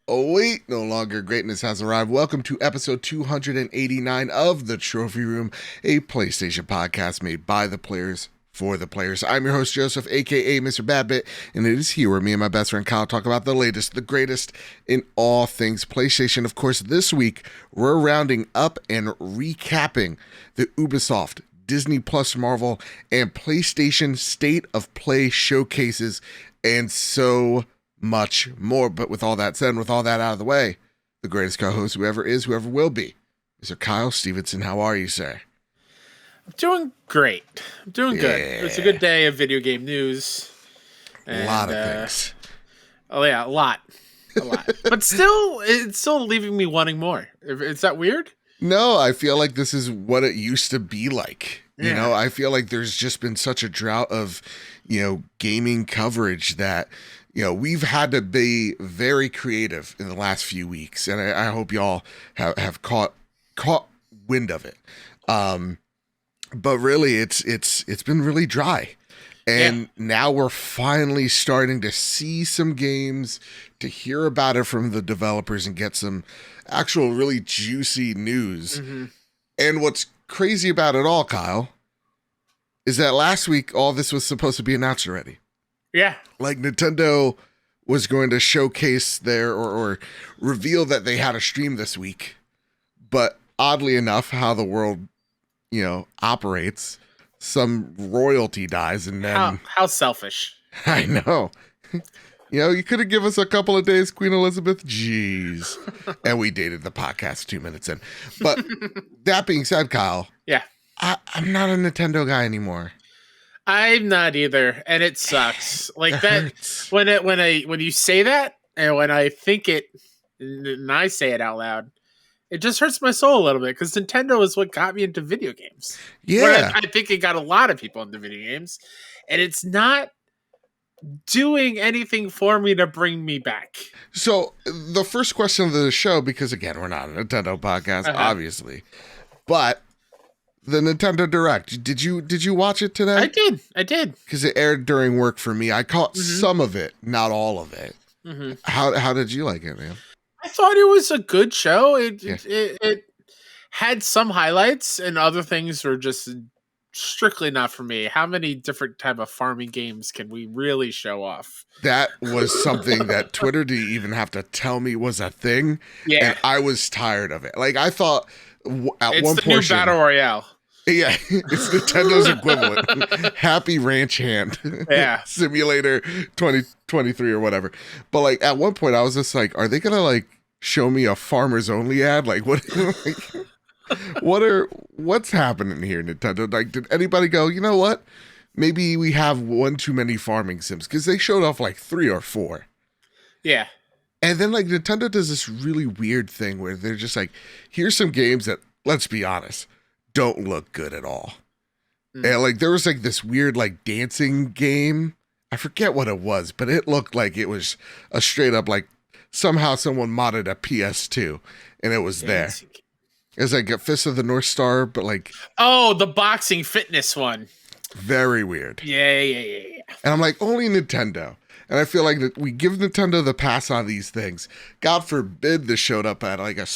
Oh wait, no longer greatness has arrived. Welcome to episode 289 of The Trophy Room, a PlayStation podcast made by the players for the players. I'm your host, Joseph, aka Mr. Badbit, and it is here where me and my best friend Kyle talk about the latest, the greatest in all things PlayStation. Of course, this week, we're rounding up and recapping the Ubisoft, Disney Plus Marvel, and PlayStation State of Play showcases, and so much more. But with all that said, and with all that out of the way, the greatest co-host whoever is, whoever will be, Mr. Kyle Stevenson. How are you, sir? I'm doing great. I'm doing good. It's a good day of video game news. And, a lot of things. Oh yeah, a lot. But still, it's still leaving me wanting more. Is that weird? No, I feel like this is what it used to be like. You know, I feel like there's just been such a drought of, gaming coverage that, we've had to be very creative in the last few weeks. And I hope y'all have caught wind of it. But really, it's been really dry. And now we're finally starting to see some games, to hear about it from the developers and get some actual really juicy news. Mm-hmm. And what's crazy about it all, Kyle, is that last week, all this was supposed to be announced already. Yeah. Like Nintendo was going to showcase their or reveal that they had a stream this week. But oddly enough, how the world, operates, some royalty dies, and then how selfish. I know. You could have given us a couple of days, Queen Elizabeth. Jeez. And we dated the podcast 2 minutes in. But that being said, Kyle. Yeah. I'm not a Nintendo guy anymore. I'm not either, and it sucks. Like it that hurts. when you say that, and when I think it, and I say it out loud, it just hurts my soul a little bit, because Nintendo is what got me into video games. Yeah. I think it got a lot of people into video games, and it's not doing anything for me to bring me back. So the first question of the show, because again, we're not a Nintendo podcast, obviously, but the Nintendo Direct, did you watch it today? I did. Because it aired during work for me. I caught some of it, not all of it. Mm-hmm. How did you like it, man? I thought it was a good show. It had some highlights, and other things were just strictly not for me. How many different type of farming games can we really show off? That was something that Twitter didn't even have to tell me was a thing. Yeah. And I was tired of it. Like, I thought at it's one the portion, new Battle Royale. Yeah, it's Nintendo's equivalent. Happy Ranch Hand. Yeah. Simulator 2023 or whatever. But like at one point I was just like, are they gonna like show me a farmers only ad? Like what what's happening here, Nintendo? Like, did anybody go, you know what? Maybe we have one too many farming sims, because they showed off like 3 or 4. Yeah. And then like Nintendo does this really weird thing where they're just like, here's some games that, let's be honest, don't look good at all. And like there was like this weird like dancing game. I forget what it was, but it looked like it was a straight up like somehow someone modded a PS2 and it was there. It was like a Fist of the North Star, but like the boxing fitness one. Very weird. Yeah. And I'm like, only Nintendo. And I feel like that we give Nintendo the pass on these things. God forbid this showed up at like a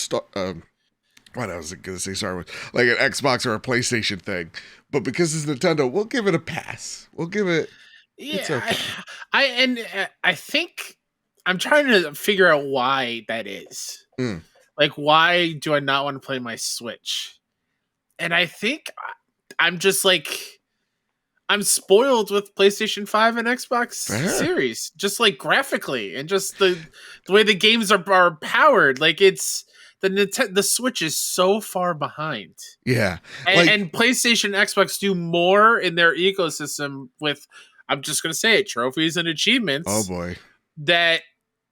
what I was going to say, sorry, like an Xbox or a PlayStation thing. But because it's Nintendo, we'll give it a pass. We'll give it. Yeah, it's okay. I think I'm trying to figure out why that is. Like, why do I not want to play my Switch? And I think I'm just like, I'm spoiled with PlayStation 5 and Xbox Series, just like graphically and just the way the games are powered. Like it's. The Switch is so far behind. Yeah. And PlayStation, Xbox do more in their ecosystem with, I'm just going to say it, trophies and achievements. Oh, boy. That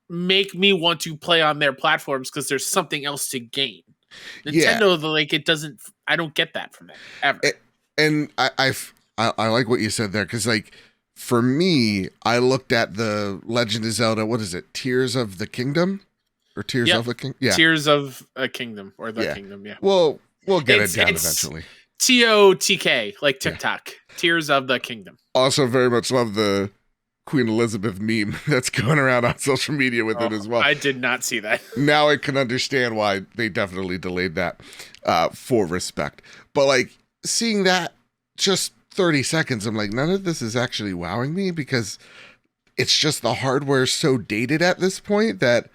make me want to play on their platforms because there's something else to gain. Nintendo, like, it doesn't, I don't get that from them, ever. And I like what you said there, because, like, for me, I looked at the Legend of Zelda, what is it, Tears of the Kingdom? Or Tears of a Kingdom? Yeah. Tears of a Kingdom, or the Kingdom, yeah. Well, we'll get it down eventually. TOTK, like TikTok. Tears of the Kingdom. Also very much love the Queen Elizabeth meme that's going around on social media with it as well. I did not see that. Now I can understand why they definitely delayed that for respect. But like seeing that just 30 seconds, I'm like, none of this is actually wowing me because it's just the hardware is so dated at this point that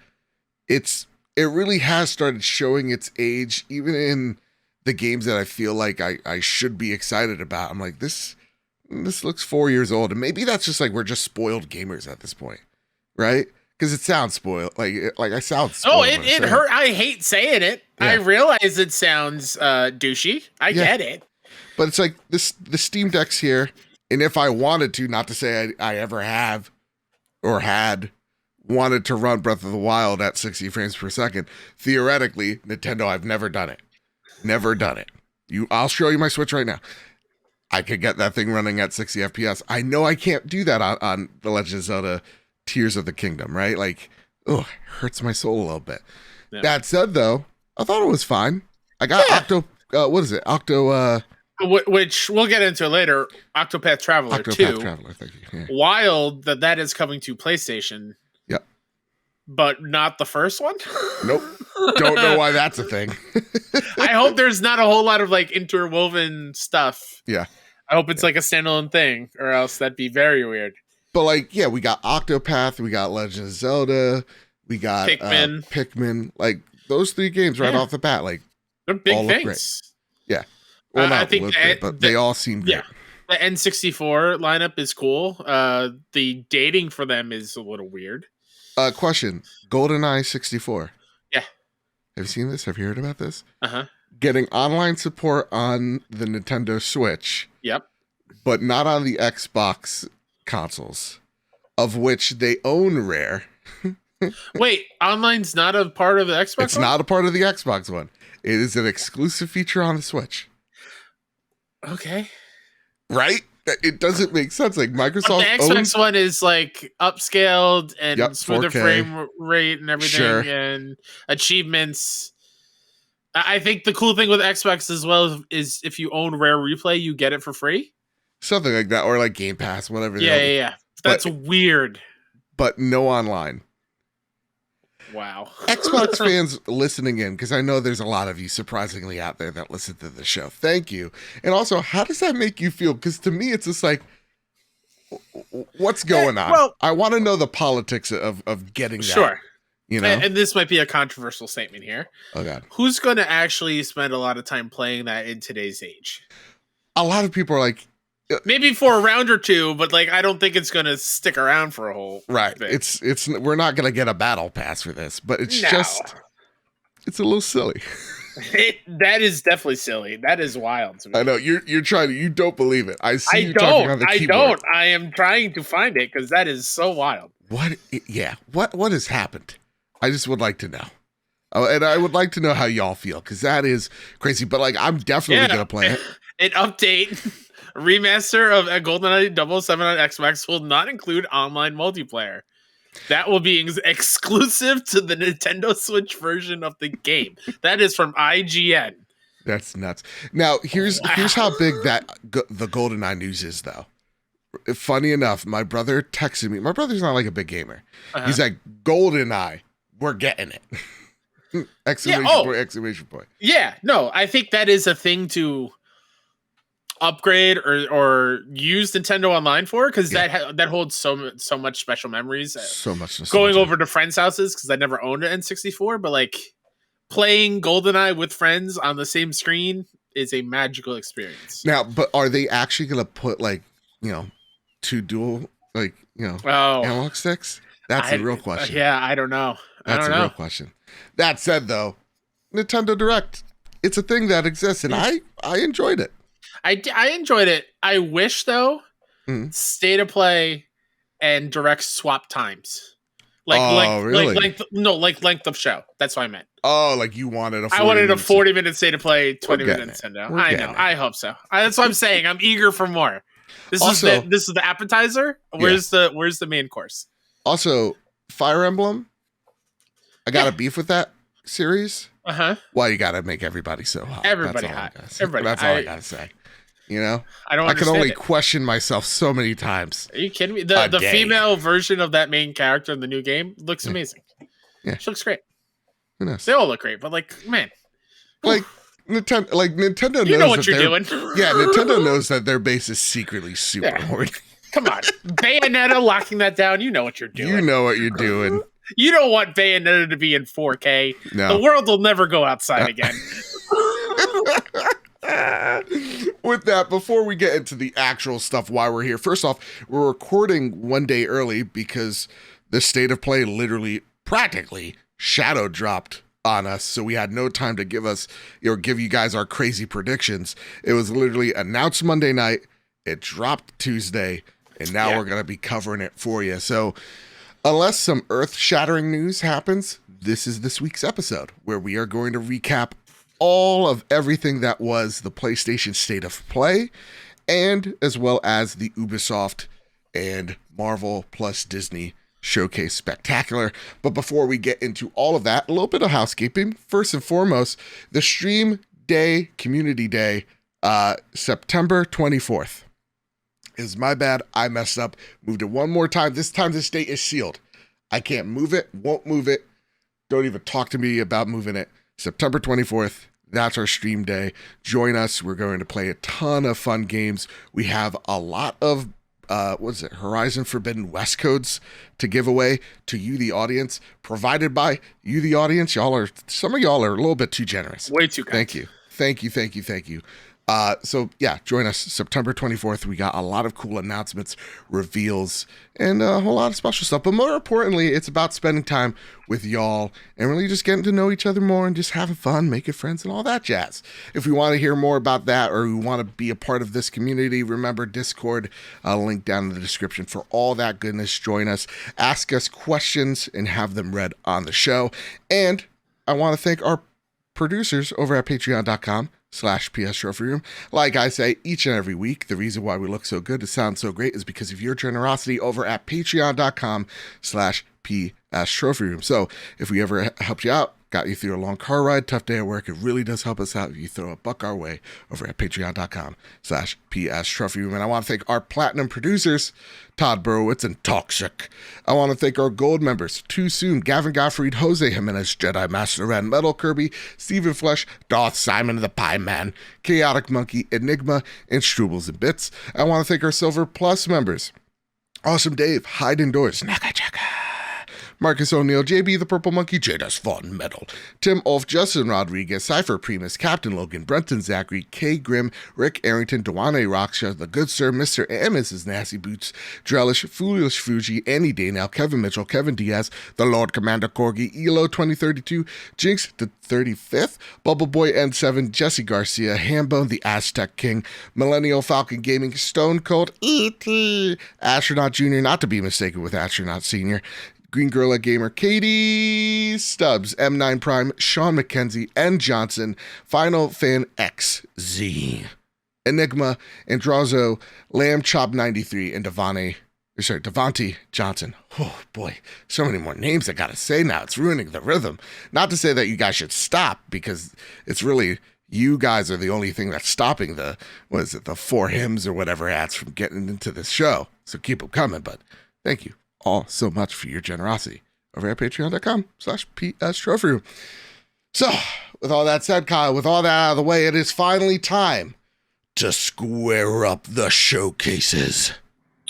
it really has started showing its age, even in the games that I feel like I should be excited about. I'm like, this looks 4 years old. And maybe that's just like, we're just spoiled gamers at this point, right? Because it sounds spoiled. Like I sound spoiled. Oh, it hurt. I hate saying it. Yeah. I realize it sounds douchey. I get it. But it's like the Steam Deck's here. And if I wanted to, not to say I ever have or had wanted to run Breath of the Wild at 60 frames per second, theoretically, Nintendo, I've never done it. Never done it. I'll show you my Switch right now. I could get that thing running at 60 FPS. I know I can't do that on The Legend of Zelda Tears of the Kingdom, right? Like, hurts my soul a little bit. Yeah. That said, though, I thought it was fine. I got what is it? Which we'll get into later. Octopath Traveler 2. Octopath Traveler, thank you. Yeah. Wild that is coming to PlayStation. Yep. But not the first one? Nope. Don't know why that's a thing. I hope there's not a whole lot of like interwoven stuff. Yeah. I hope it's like a standalone thing, or else that'd be very weird. But like, yeah, we got Octopath, we got Legend of Zelda, we got Pikmin. Like those 3 games right off the bat, like they're big things. Yeah. Well, I think but they all seem great. Yeah. The N64 lineup is cool. The dating for them is a little weird. Question. GoldenEye 64. Yeah. Have you seen this? Have you heard about this? Uh-huh. Getting online support on the Nintendo Switch. Yep. But not on the Xbox consoles, of which they own Rare. Wait, online's not a part of the Xbox It's not a part of the Xbox one. It is an exclusive feature on the Switch. Okay. Right? It doesn't make sense. Like Microsoft the Xbox One is like upscaled and smoother 4K. Frame rate and everything, and achievements. I think the cool thing with Xbox as well is if you own Rare Replay, you get it for free. Something like that, or like Game Pass, whatever. Yeah. That's weird. But no online. Wow. Xbox fans listening in, because I know there's a lot of you surprisingly out there that listen to the show. Thank you. And also, how does that make you feel? Because to me, it's just like, what's going on? Well, I want to know the politics of getting that. Sure. You know? And this might be a controversial statement here. Oh, God. Who's going to actually spend a lot of time playing that in today's age? A lot of people are like, maybe for a round or two, but like I don't think it's going to stick around for a whole right. Thing. It's we're not going to get a battle pass for this, but it's just it's a little silly. That is definitely silly. That is wild to me. I know you're trying to. You don't believe it. I see you talking on the keyboard. I don't. I am trying to find it because that is so wild. What? Yeah. What has happened? I just would like to know. Oh, and I would like to know how y'all feel because that is crazy. But like, I'm definitely going to play it. An update. Remaster of GoldenEye 007 on Xbox will not include online multiplayer. That will be exclusive to the Nintendo Switch version of the game. That is from IGN. That's nuts. Now, here's how big that the GoldenEye news is, though. Funny enough, my brother texted me. My brother's not like a big gamer. Uh-huh. He's like, GoldenEye, we're getting it. Exclamation point. Yeah, no, I think that is a thing to upgrade or use Nintendo Online for, because that holds so much special memories. So much going over to friends' houses, because I never owned an N64, but like playing GoldenEye with friends on the same screen is a magical experience. Now, but are they actually going to put like, 2 dual analog sticks? That's the real question. Yeah, I don't know. That's a real question. That said, though, Nintendo Direct, it's a thing that exists, and I enjoyed it. I enjoyed it. I wish, though, State of Play and Direct swap times. Really? Length of show. That's what I meant. Oh, like you wanted a 40-minute State of Play, 20-minute Nintendo. I know. I hope so. That's what I'm saying. I'm eager for more. This is the appetizer. Where's the main course? Also, Fire Emblem. I got a beef with that series. Uh-huh. Well, you got to make everybody so hot. Everybody hot. Everybody. That's all I got to say. You know, I don't. I can only it. question myself so many times. Are you kidding me? The female version of that main character in the new game looks amazing. Yeah, she looks great. Who knows? They all look great, but like, man, like Nintendo knows you know what you're doing. Yeah, Nintendo knows that their base is secretly super horny. Come on, Bayonetta locking that down. You know what you're doing. You know what you're doing. You don't want Bayonetta to be in 4K. No. The world will never go outside again. With that, before we get into the actual stuff, why we're here, first off, we're recording one day early because the State of Play literally practically shadow dropped on us, so we had no time to give you guys our crazy predictions. It was literally announced Monday night, it dropped Tuesday, and now we're going to be covering it for you. So unless some earth-shattering news happens, this is this week's episode where we are going to recap all of everything that was the PlayStation State of Play, and as well as the Ubisoft and Marvel plus Disney Showcase Spectacular. But before we get into all of that, a little bit of housekeeping. First and foremost, the Stream Day, Community Day, September 24th. Is my bad. I messed up. Moved it one more time. This time this date is sealed. I can't move it. Won't move it. Don't even talk to me about moving it. September 24th. That's our stream day. Join us. We're going to play a ton of fun games. We have a lot of Horizon Forbidden West codes to give away to you, the audience, provided by you, the audience. Some of y'all are a little bit too generous. Way too kind. Thank you. So yeah, join us September 24th. We got a lot of cool announcements, reveals, and a whole lot of special stuff. But more importantly, it's about spending time with y'all and really just getting to know each other more and just having fun, making friends, and all that jazz. If you want to hear more about that, or you want to be a part of this community, remember Discord, link down in the description for all that goodness. Join us, ask us questions, and have them read on the show. And I want to thank our producers over at patreon.com/PS Trophy Room. Like I say each and every week, the reason why we look so good, it sounds so great, is because of your generosity over at patreon.com/PS Trophy Room. So if we ever helped you out, got you through a long car ride, tough day at work, it really does help us out if you throw a buck our way over at patreon.com/PS Trophy Room. And I want to thank our platinum producers, Todd Burowitz and Toxic. I want to thank our gold members, Too Soon, Gavin Gottfried, Jose Jimenez, Jedi Master Red Metal Kirby, Stephen Flesh, Darth Simon the Pie Man, Chaotic Monkey, Enigma, and Strubles and Bits. I want to thank our Silver Plus members, Awesome Dave, Hide Indoors, Naka Chaka, Marcus O'Neill, JB the Purple Monkey, Jada's Vaughn Metal, Tim Ulf, Justin Rodriguez, Cypher Primus, Captain Logan, Brenton Zachary, K Grimm, Rick Arrington, Dewane Raksha, The Good Sir, Mr. and Mrs. Nasty Boots, Drellish, Foolish Fuji, Annie Daynell, Kevin Mitchell, Kevin Diaz, The Lord Commander Corgi, Elo 2032, Jinx the 35th, Bubble Boy N7, Jesse Garcia, Hambone the Aztec King, Millennial Falcon Gaming, Stone Cold, E.T., Astronaut Jr., not to be mistaken with Astronaut Senior, Green Gorilla Gamer, Katie Stubbs, M9 Prime, Sean McKenzie, N Johnson, Final Fan XZ, Enigma, Andrazo, Lamb Chop 93, and Devante Johnson. Oh boy, so many more names I gotta say now. It's ruining the rhythm. Not to say that you guys should stop, because it's really, you guys are the only thing that's stopping the 4 hymns or whatever ads from getting into this show. So keep them coming, but thank you all so much for your generosity over at patreon.com/PS Trophy Room. So, with all that said, Kyle, with all that out of the way, it is finally time to square up the showcases.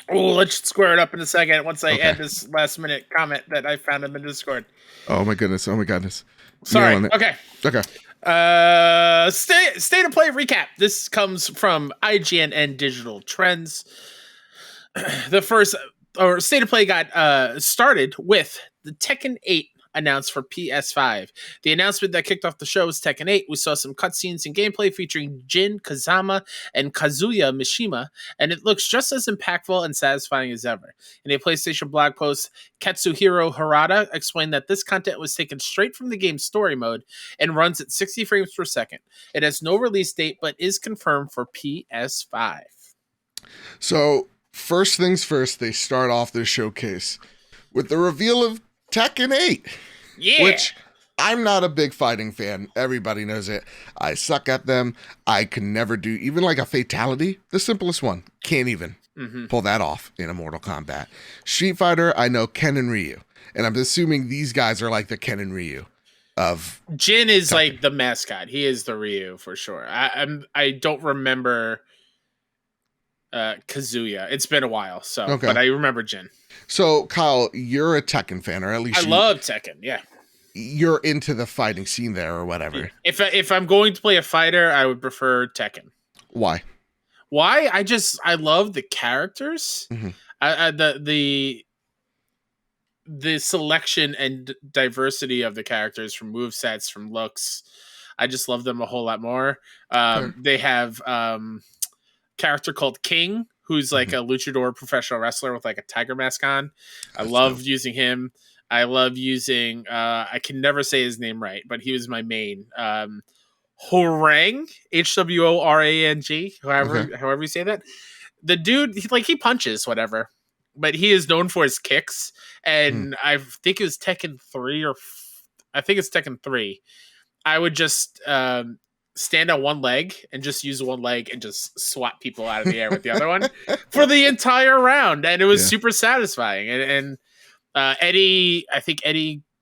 Oh, let's square it up in a second once I add this last minute comment that I found in the Discord. Oh my goodness. Sorry. Okay. State of Play recap. This comes from IGN and Digital Trends. State of Play got started with the Tekken 8 announced for PS5. The announcement that kicked off the show was Tekken 8. We saw some cutscenes and gameplay featuring Jin Kazama and Kazuya Mishima, and it looks just as impactful and satisfying as ever. In a PlayStation blog post, Katsuhiro Harada explained that this content was taken straight from the game's story mode and runs at 60 frames per second. It has no release date, but is confirmed for PS5. So, first things first, they start off their showcase with the reveal of Tekken 8. Yeah. Which I'm not a big fighting fan. Everybody knows it. I suck at them. I can never do even like a fatality, the simplest one. Can't even pull that off in a Mortal Kombat. Street Fighter, I know Ken and Ryu. And I'm assuming these guys are like the Ken and Ryu of Jin is Tekken. like the mascot. He is the Ryu for sure. I don't remember Kazuya. It's been a while, so but I remember Jin. So Kyle, you're a Tekken fan, or at least I love Tekken. Yeah, you're into the fighting scene there, or whatever. If I'm going to play a fighter, I would prefer Tekken. Why? Why? I love the characters. The selection and diversity of the characters, from movesets, from looks. I just love them a whole lot more. They have character called King, who's like a luchador professional wrestler with like a tiger mask on. I love using him. I love using I can never say his name right, but he was my main. Hworang, Hworang, however you say that. The dude, he punches, whatever. But he is known for his kicks, and I think it was Tekken 3 I think it's Tekken 3. I would just stand on one leg and just use one leg and just swat people out of the air with the other one for the entire round, and it was super satisfying. And Eddie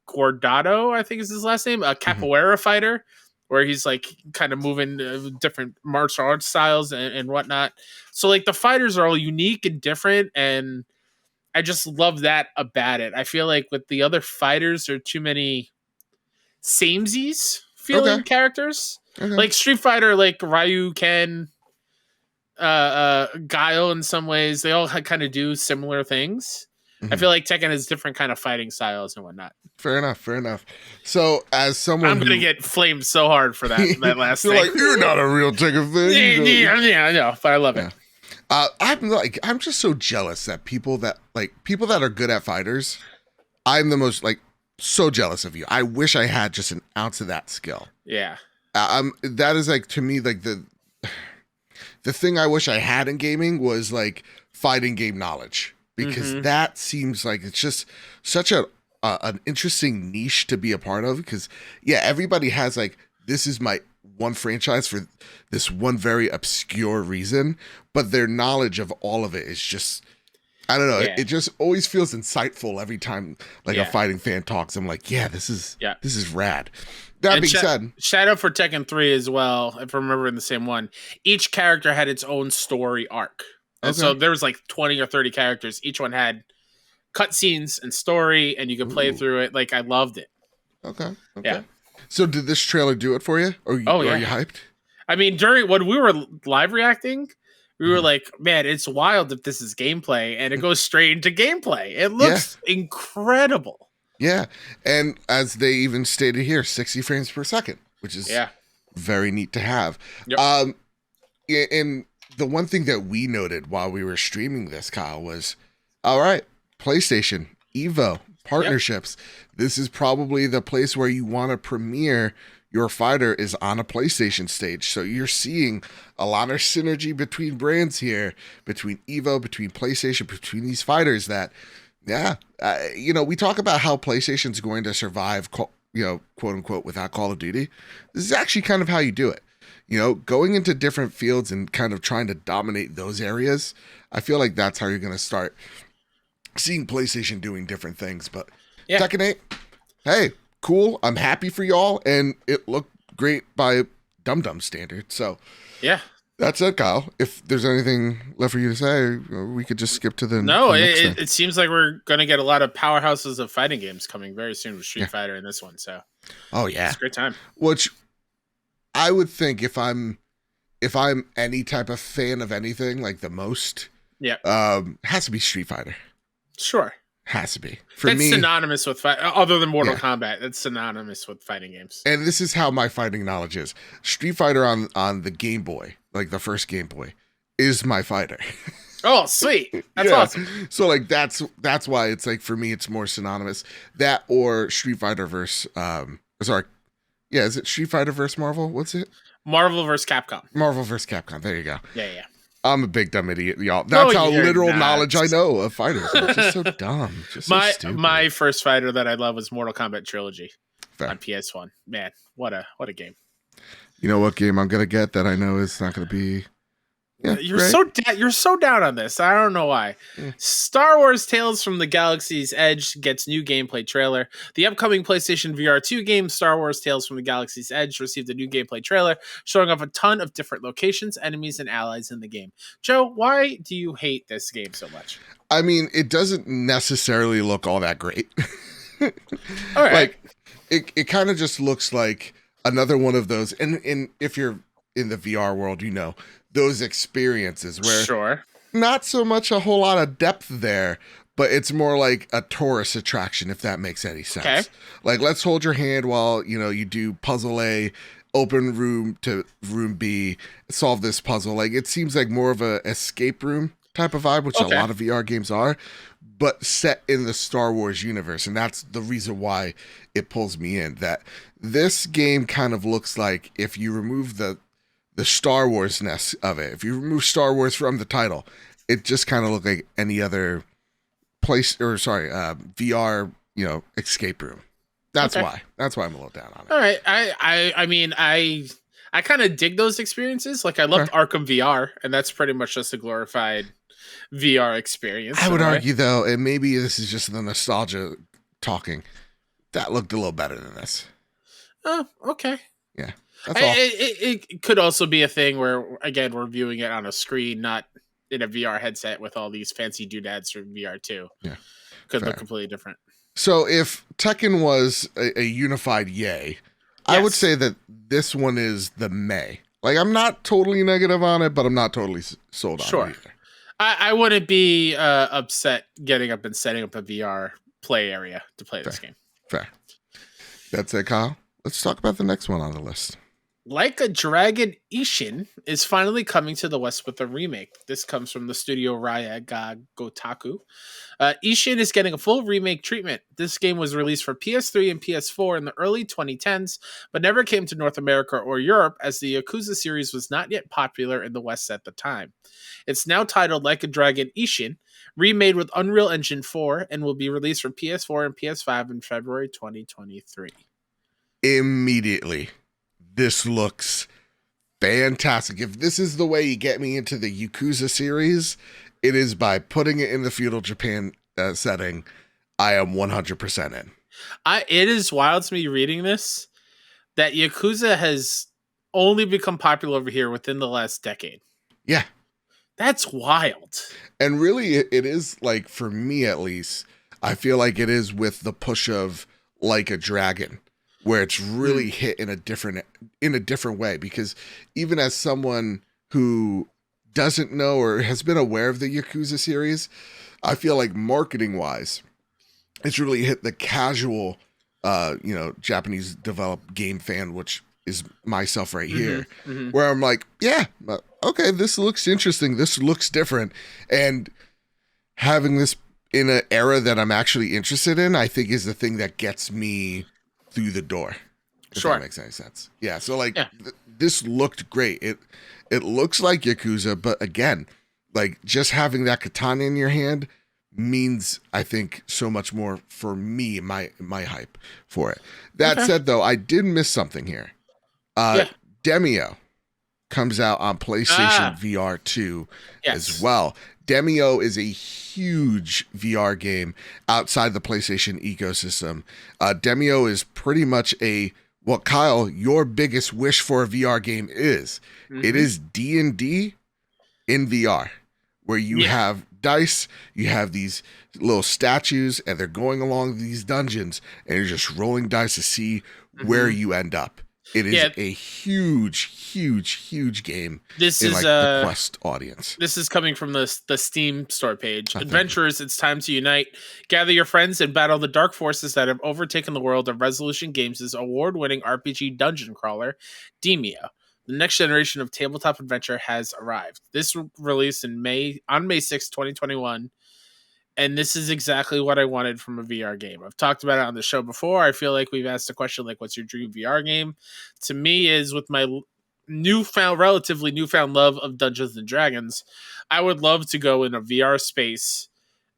Gordado, I think is his last name, a capoeira fighter, where he's like kind of moving different martial arts styles and whatnot. So like the fighters are all unique and different, and I just love that about it. I feel like with the other fighters, there are too many samesies feeling characters. Like Street Fighter, like Ryu, Ken, Guile in some ways, they all kind of do similar things. I feel like Tekken has different kind of fighting styles and whatnot. Fair enough. So as someone I'm going to get flamed so hard for that last thing. Like, you're not a real Tekken fan. Yeah, I know, but I love it. I'm just so jealous that people that are good at fighters, I'm the most so jealous of you. I wish I had just an ounce of that skill. Yeah. That is like, to me, like the thing I wish I had in gaming was like fighting game knowledge, because that seems like it's just such an interesting niche to be a part of. Because everybody has like, this is my one franchise for this one very obscure reason, but their knowledge of all of it is just, I don't know. It just always feels insightful every time a fighting fan talks. I'm like, this is rad. That being said, shout out for Tekken 3 as well. If I'm remembering the same one, each character had its own story arc. And so there was like 20 or 30 characters. Each one had cutscenes and story, and you could play through it. Like, I loved it. Okay. Yeah. So did this trailer do it for you? Are you hyped? I mean, when we were live reacting, we were like, man, it's wild if this is gameplay, and it goes straight into gameplay. It looks incredible. Yeah. And as they even stated here, 60 frames per second, which is very neat to have. Yep. And the one thing that we noted while we were streaming this, Kyle, was, all right, PlayStation, Evo, partnerships. This is probably the place where you want to premiere your fighter is on a PlayStation stage. So you're seeing a lot of synergy between brands here, between Evo, between PlayStation, between these fighters that, we talk about how PlayStation's going to survive, quote unquote, without Call of Duty. This is actually kind of how you do it. Going into different fields and kind of trying to dominate those areas. I feel like that's how you're going to start seeing PlayStation doing different things. But Tekken 8, hey, cool. I'm happy for y'all, and it looked great by Dum Dum standards. So that's it, Kyle. If there's anything left for you to say, we could just skip to the next thing. It seems like we're going to get a lot of powerhouses of fighting games coming very soon with Street Fighter in this one. So it's a great time. Which I would think if I'm any type of fan of anything, like the most, has to be Street Fighter. Sure. Has to be. That's synonymous with other than Mortal Kombat. That's synonymous with fighting games. And this is how my fighting knowledge is. Street Fighter on the Game Boy, like the first Game Boy, is my fighter. Oh, sweet. That's awesome. So like that's why it's like, for me it's more synonymous. That or Street Fighter versus is it Street Fighter versus Marvel? What's it? Marvel versus Capcom. Marvel versus Capcom. There you go. Yeah. I'm a big dumb idiot, y'all. That's how little knowledge I know of fighters. I'm just so dumb. Just so stupid. My first fighter that I love was Mortal Kombat Trilogy. on PS1. Man, what a game. You know what game I'm gonna get that I know is not gonna be. Yeah, you're so down on this. I don't know why. Star Wars Tales from the Galaxy's Edge gets new gameplay trailer. The upcoming PlayStation VR 2 game Star Wars Tales from the Galaxy's Edge received a new gameplay trailer showing off a ton of different locations, enemies, and allies in the game. Joe, why do you hate this game so much? I mean, it doesn't necessarily look all that great. All right. Like, it kind of just looks like another one of those. And if you're in the VR world, you know, those experiences where not so much a whole lot of depth there, but it's more like a tourist attraction, if that makes any sense. Okay. Like, let's hold your hand while, you know, you do puzzle A, open room to room B, solve this puzzle. Like, it seems like more of a escape room type of vibe, which a lot of VR games are, but set in the Star Wars universe. And that's the reason why it pulls me in. That this game kind of looks like, if you remove the Star Wars-ness of it, if you remove Star Wars from the title, it just kind of looked like any other VR, you know, escape room. That's why I'm a little down on it. All right. I mean, I kind of dig those experiences. Like, I loved Arkham VR, and that's pretty much just a glorified VR experience. I would argue, though, and maybe this is just the nostalgia talking, that looked a little better than this. Oh, okay. Yeah. That's all. It could also be a thing where, again, we're viewing it on a screen, not in a VR headset with all these fancy doodads from VR 2. Yeah. Could look completely different. So if Tekken was a unified yay, I would say that this one is the meh. Like, I'm not totally negative on it, but I'm not totally sold on it either. I wouldn't be upset getting up and setting up a VR play area to play this game. Fair. That's it, Kyle. Let's talk about the next one on the list. Like a Dragon, Ishin is finally coming to the West with a remake. This comes from the studio Gotaku. Ishin is getting a full remake treatment. This game was released for PS3 and PS4 in the early 2010s, but never came to North America or Europe, as the Yakuza series was not yet popular in the West at the time. It's now titled Like a Dragon, Ishin, remade with Unreal Engine 4, and will be released for PS4 and PS5 in February 2023. Immediately, this looks fantastic. If this is the way you get me into the Yakuza series, it is by putting it in the feudal Japan setting. I am 100% in. It is wild to me reading this that Yakuza has only become popular over here within the last decade. Yeah. That's wild. And really, it is, like, for me at least, I feel like it is with the push of Like a Dragon, where it's really hit in a different way. Because even as someone who doesn't know or has been aware of the Yakuza series, I feel like marketing wise, it's really hit the casual, Japanese developed game fan, which is myself right here, where I'm like, yeah, okay, this looks interesting. This looks different. And having this in an era that I'm actually interested in, I think is the thing that gets me through the door. If that makes any sense. Yeah. So like this looked great. It looks like Yakuza, but again, like just having that katana in your hand means, I think, so much more for me, my hype for it. That said, though, I did miss something here. Demeo comes out on PlayStation VR 2 as well. Demeo is a huge VR game outside the PlayStation ecosystem. Demeo is pretty much what, Kyle, your biggest wish for a VR game is. It is D&D in VR, where you have dice, you have these little statues, and they're going along these dungeons, and you're just rolling dice to see where you end up. It is a huge game. This in is the Quest audience. This is coming from the Steam store page. Adventurers, it's time to unite. Gather your friends and battle the dark forces that have overtaken the world of Resolution Games' award-winning RPG dungeon crawler, Demeo. The next generation of tabletop adventure has arrived. This released on May 6, 2021. And this is exactly what I wanted from a VR game. I've talked about it on the show before. I feel like we've asked the question, like, what's your dream VR game? To me, is with my relatively newfound love of Dungeons and Dragons, I would love to go in a VR space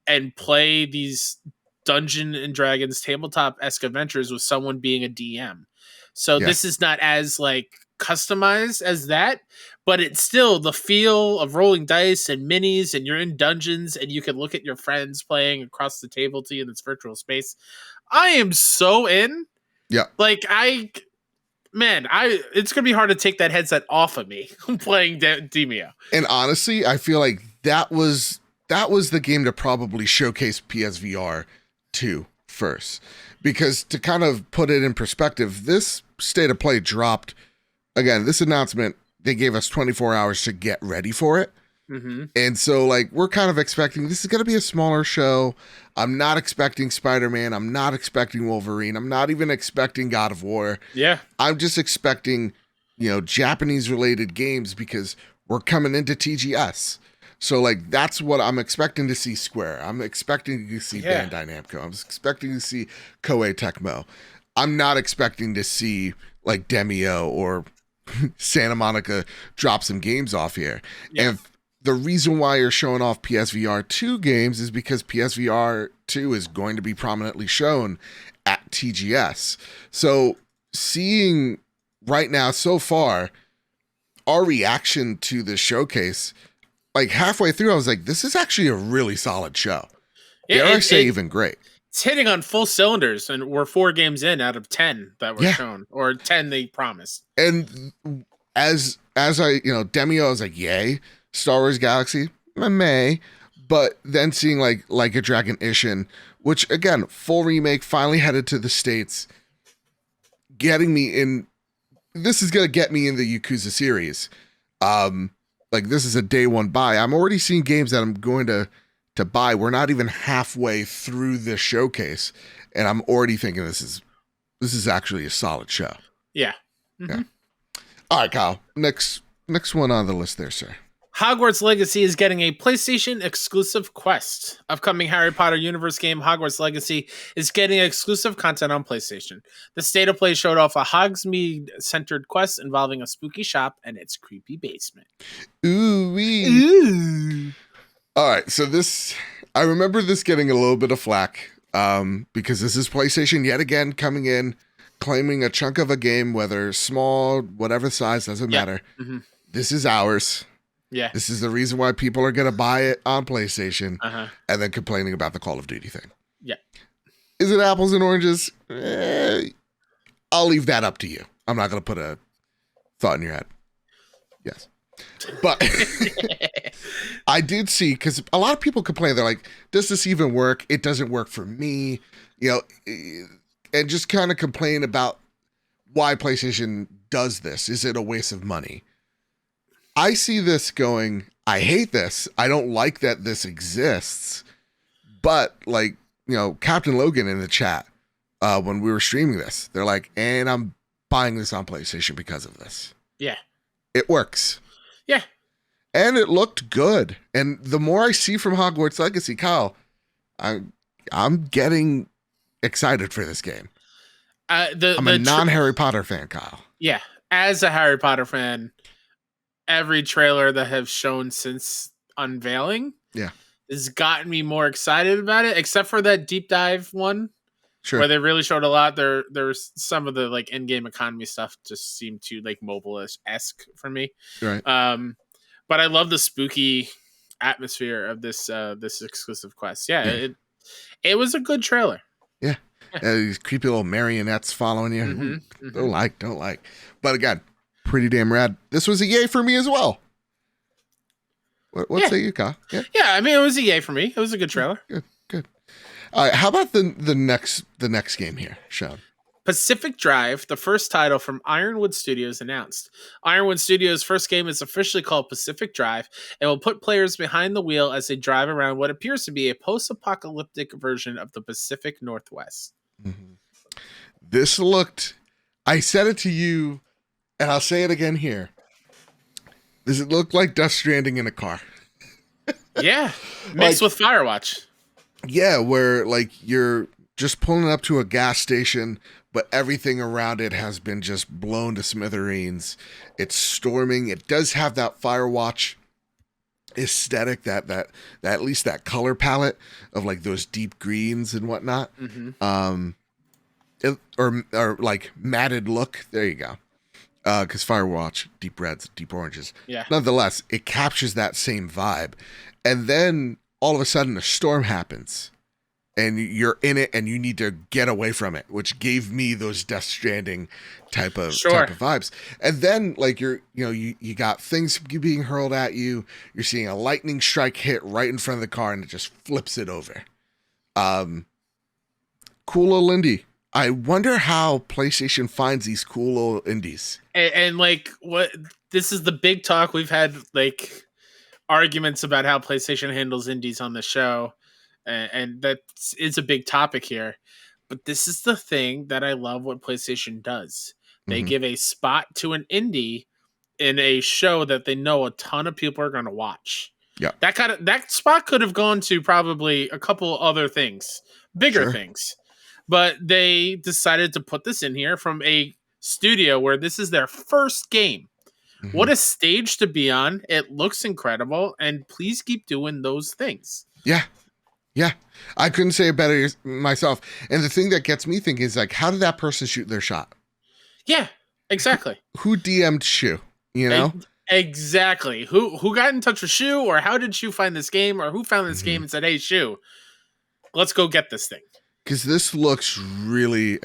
and play these Dungeon and Dragons tabletop-esque adventures with someone being a DM. So Yeah. this is not as like customized as that, but it's still the feel of rolling dice and minis, and you're in dungeons and you can look at your friends playing across the table to you in this virtual space. I am so in. Yeah. Like it's gonna be hard to take that headset off of me playing Demeo. And honestly, I feel like that was the game to probably showcase PSVR 2 first. Because to kind of put it in perspective, this State of Play dropped, again, this announcement, they gave us 24 hours to get ready for it. Mm-hmm. And so, like, we're kind of expecting, this is going to be a smaller show. I'm not expecting Spider-Man. I'm not expecting Wolverine. I'm not even expecting God of War. Yeah. I'm just expecting, Japanese-related games because we're coming into TGS. So, like, that's what I'm expecting to see Square. I'm expecting to see Bandai Namco. I'm expecting to see Koei Tecmo. I'm not expecting to see, like, Demeo or Santa Monica drop some games off here. Yeah. And the reason why you're showing off PSVR 2 games is because PSVR 2 is going to be prominently shown at TGS. So, seeing right now, so far, our reaction to the showcase, like halfway through, I was like, this is actually a really solid show. Dare I say even great. It's hitting on full cylinders, and we're 4 games in out of 10 that were shown, or 10 they promised. And as I, Demeo, I was like, yay. Star Wars Galaxy, meh. But then seeing like a Dragon Ishin, which again, full remake, finally headed to the States, getting me in. This is gonna get me in the Yakuza series. Like this is a day one buy. I'm already seeing games that I'm going to buy. We're not even halfway through this showcase, and I'm already thinking this is actually a solid show. Yeah. Mm-hmm. Yeah. All right, Kyle. Next one on the list there, sir. Hogwarts Legacy is getting a PlayStation exclusive quest. Upcoming Harry Potter universe game Hogwarts Legacy is getting exclusive content on PlayStation. The State of Play showed off a Hogsmeade-centered quest involving a spooky shop and its creepy basement. Ooh. All right, so I remember this getting a little bit of flack because this is PlayStation yet again coming in, claiming a chunk of a game, whether small, whatever size, doesn't matter. Mm-hmm. This is ours. Yeah. This is the reason why people are going to buy it on PlayStation and then complaining about the Call of Duty thing. Yeah. Is it apples and oranges? I'll leave that up to you. I'm not going to put a thought in your head. Yes. But I did see, because a lot of people complain, they're like, does this even work? It doesn't work for me. And just kind of complain about why PlayStation does this. Is it a waste of money? I see this going, I hate this. I don't like that this exists. But like, Captain Logan in the chat, when we were streaming this, they're like, and I'm buying this on PlayStation because of this. Yeah. It works. Yeah. And it looked good. And the more I see from Hogwarts Legacy, Kyle, I'm getting excited for this game. I'm a non-Harry Potter fan, Kyle. Yeah. As a Harry Potter fan, every trailer that have shown since unveiling has gotten me more excited about it, except for that deep dive one where they really showed a lot. There's some of the like in-game economy stuff just seemed too like mobile-esque for me. Right. But I love the spooky atmosphere of this exclusive quest. Yeah. It was a good trailer. Yeah. These creepy little marionettes following you. Mm-hmm. Don't like. But again, pretty damn rad. This was a yay for me as well. What say you, Kyle? Yeah, I mean, it was a yay for me. It was a good trailer. Good. All right, how about the next game here, Sean? Pacific Drive, the first title from Ironwood Studios, announced. Ironwood Studios' first game is officially called Pacific Drive and will put players behind the wheel as they drive around what appears to be a post-apocalyptic version of the Pacific Northwest. Mm-hmm. This looked... I said it to you, and I'll say it again here. Does it look like Death Stranding in a car? Yeah, mixed with Firewatch. Yeah, where like you're just pulling up to a gas station, but everything around it has been just blown to smithereens. It's storming. It does have that Firewatch aesthetic, that at least that color palette of like those deep greens and whatnot. Or like matted look. There you go. Because Firewatch, deep reds, deep oranges. Yeah. Nonetheless, it captures that same vibe. And then all of a sudden a storm happens and you're in it and you need to get away from it, which gave me those Death Stranding type of vibes. And then like you got things being hurled at you. You're seeing a lightning strike hit right in front of the car and it just flips it over. Cool little indie. I wonder how PlayStation finds these cool little indies. And like what this is the big talk. We've had like arguments about how PlayStation handles indies on the show. And that is a big topic here. But this is the thing that I love what PlayStation does. They give a spot to an indie in a show that they know a ton of people are going to watch. Yeah. That spot could have gone to probably a couple other things, bigger things. But they decided to put this in here from a studio where this is their first game. What a stage to be on. It looks incredible. And please keep doing those things. Yeah. Yeah. I couldn't say it better myself. And the thing that gets me thinking is like, how did that person shoot their shot? Yeah, exactly. Who DM'd Shu? You know? Exactly. Who got in touch with Shu, or how did Shu find this game, or who found this game and said, hey, Shu, let's go get this thing. Because this looks really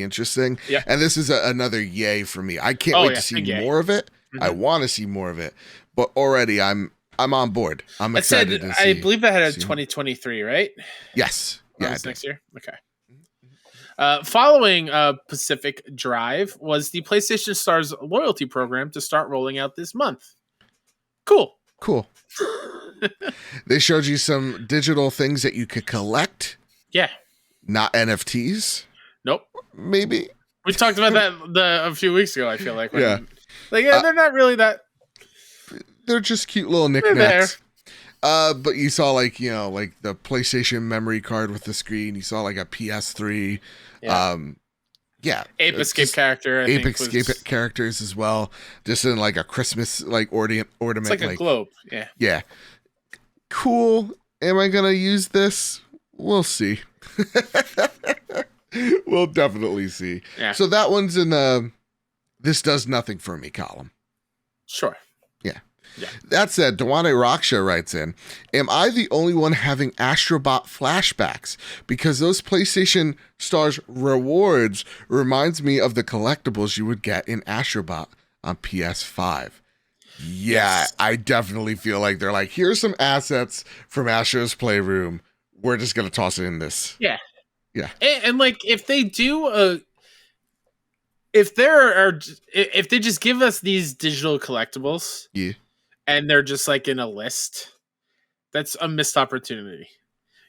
interesting. Yeah. And this is another yay for me. I can't wait to see more of it. I want to see more of it. But already I'm on board. I'm excited to see. I believe I had a 2023, right? Yes. Yeah. Next year? Okay. Following Pacific Drive was the PlayStation Stars loyalty program to start rolling out this month. Cool. They showed you some digital things that you could collect. Yeah. Not NFTs. Nope. Maybe. We talked about that a few weeks ago, I feel like. They're not really that. They're just cute little knickknacks. But you saw like the PlayStation memory card with the screen. You saw like a PS3. Ape Escape character. Ape Escape characters as well. Just in like a Christmas like ornament. It's like a globe. Yeah. Yeah. Cool. Am I gonna use this? We'll see. We'll definitely see. Yeah. So that one's in this does nothing for me column. Sure. Yeah. That said, Dewane Raksha writes in, am I the only one having Astrobot flashbacks? Because those PlayStation Stars rewards reminds me of the collectibles you would get in Astrobot on PS5. Yeah, yes. I definitely feel like they're like, here's some assets from Astro's Playroom. We're just going to toss it in this. Yeah. Yeah. And like, if they do if they just give us these digital collectibles. Yeah. And they're just like in a list, that's a missed opportunity.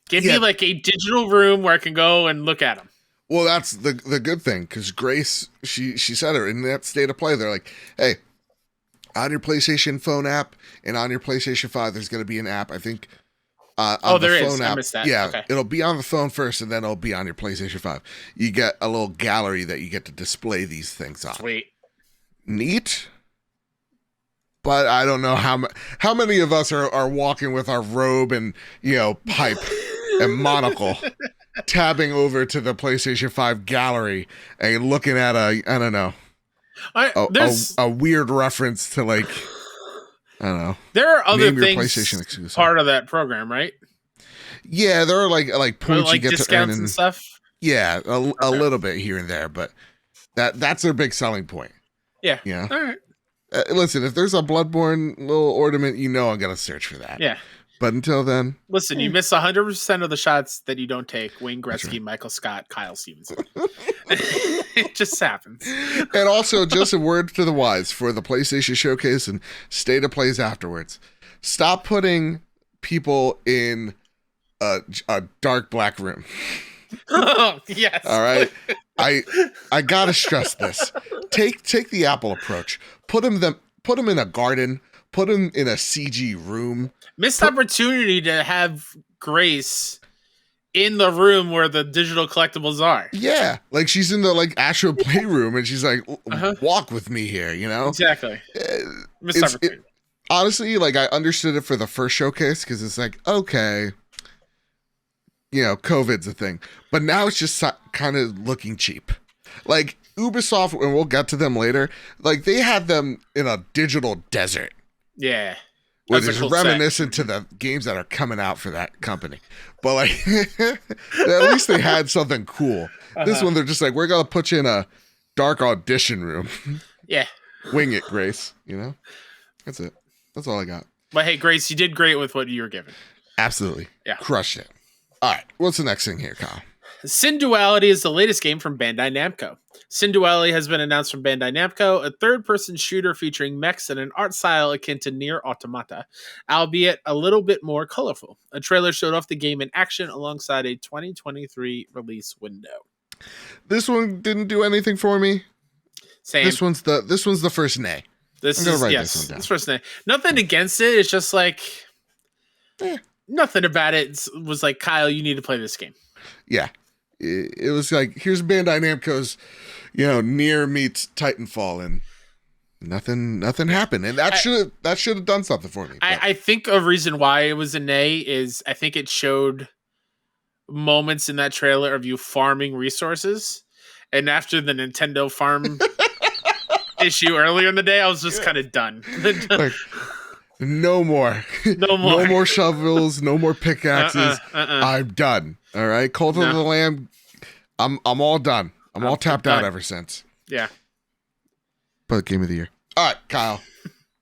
Give me like a digital room where I can go and look at them. Well, that's the good thing, because Grace, she said it in that state of play. They're like, hey, on your PlayStation phone app and on your PlayStation 5, there's going to be an app, I think. On there the phone is. app. I missed that. Yeah, okay. It'll be on the phone first, and then it'll be on your PlayStation 5. You get a little gallery that you get to display these things on. Sweet. Neat. But I don't know how many of us are walking with our robe and pipe and monocle, tabbing over to the PlayStation 5 gallery and looking at a weird reference to like I don't know. There are other things part of that program, right? Yeah, there are like points you get discounts to earn and stuff. Yeah, a little bit here and there, but that's their big selling point. Yeah. Yeah. All right. Listen, if there's a Bloodborne little ornament, I'm going to search for that. Yeah. But until then... Listen, you miss 100% of the shots that you don't take. Wayne Gretzky, right. Michael Scott, Kyle Stevenson. It just happens. And also, just a word to the wise for the PlayStation Showcase and State of Plays afterwards. Stop putting people in a dark black room. Oh, yes. All right. I gotta stress this. Take the Apple approach. Put them in a garden. Put them in a CG room. Missed opportunity to have Grace in the room where the digital collectibles are. Yeah, like she's in the Astro Playroom and she's like, walk with me here. Exactly. Missed opportunity. honestly, like, I understood it for the first showcase because it's like, okay, COVID's a thing. But now it's just kind of looking cheap. Like, Ubisoft, and we'll get to them later, like, they had them in a digital desert. Yeah. Which is cool reminiscent to the games that are coming out for that company. But, like, at least they had something cool. This one, they're just like, we're going to put you in a dark audition room. Yeah. Wing it, Grace. That's it. That's all I got. But hey, Grace, you did great with what you were given. Absolutely. Yeah. Crushed it. All right. What's the next thing here, Kyle? Synduality is the latest game from Bandai Namco. Synduality has been announced from Bandai Namco, a third-person shooter featuring mechs and an art style akin to Nier Automata, albeit a little bit more colorful. A trailer showed off the game in action alongside a 2023 release window. This one didn't do anything for me. Same. This one's the first nay. This is yes. This first nay. Nothing against it. It's just like nothing about it was like, Kyle, you need to play this game. Yeah. It was like, here's Bandai Namco's, Nier meets Titanfall, and nothing happened, and that should have done something for me. I think a reason why it was a nay is I think it showed moments in that trailer of you farming resources, and after the Nintendo farm issue earlier in the day, I was just kind of done. Like, no more shovels, no more pickaxes. I'm done. All right, Cult of the Lamb. I'm all done. I'm all tapped out ever since. Yeah. But game of the year. All right, Kyle.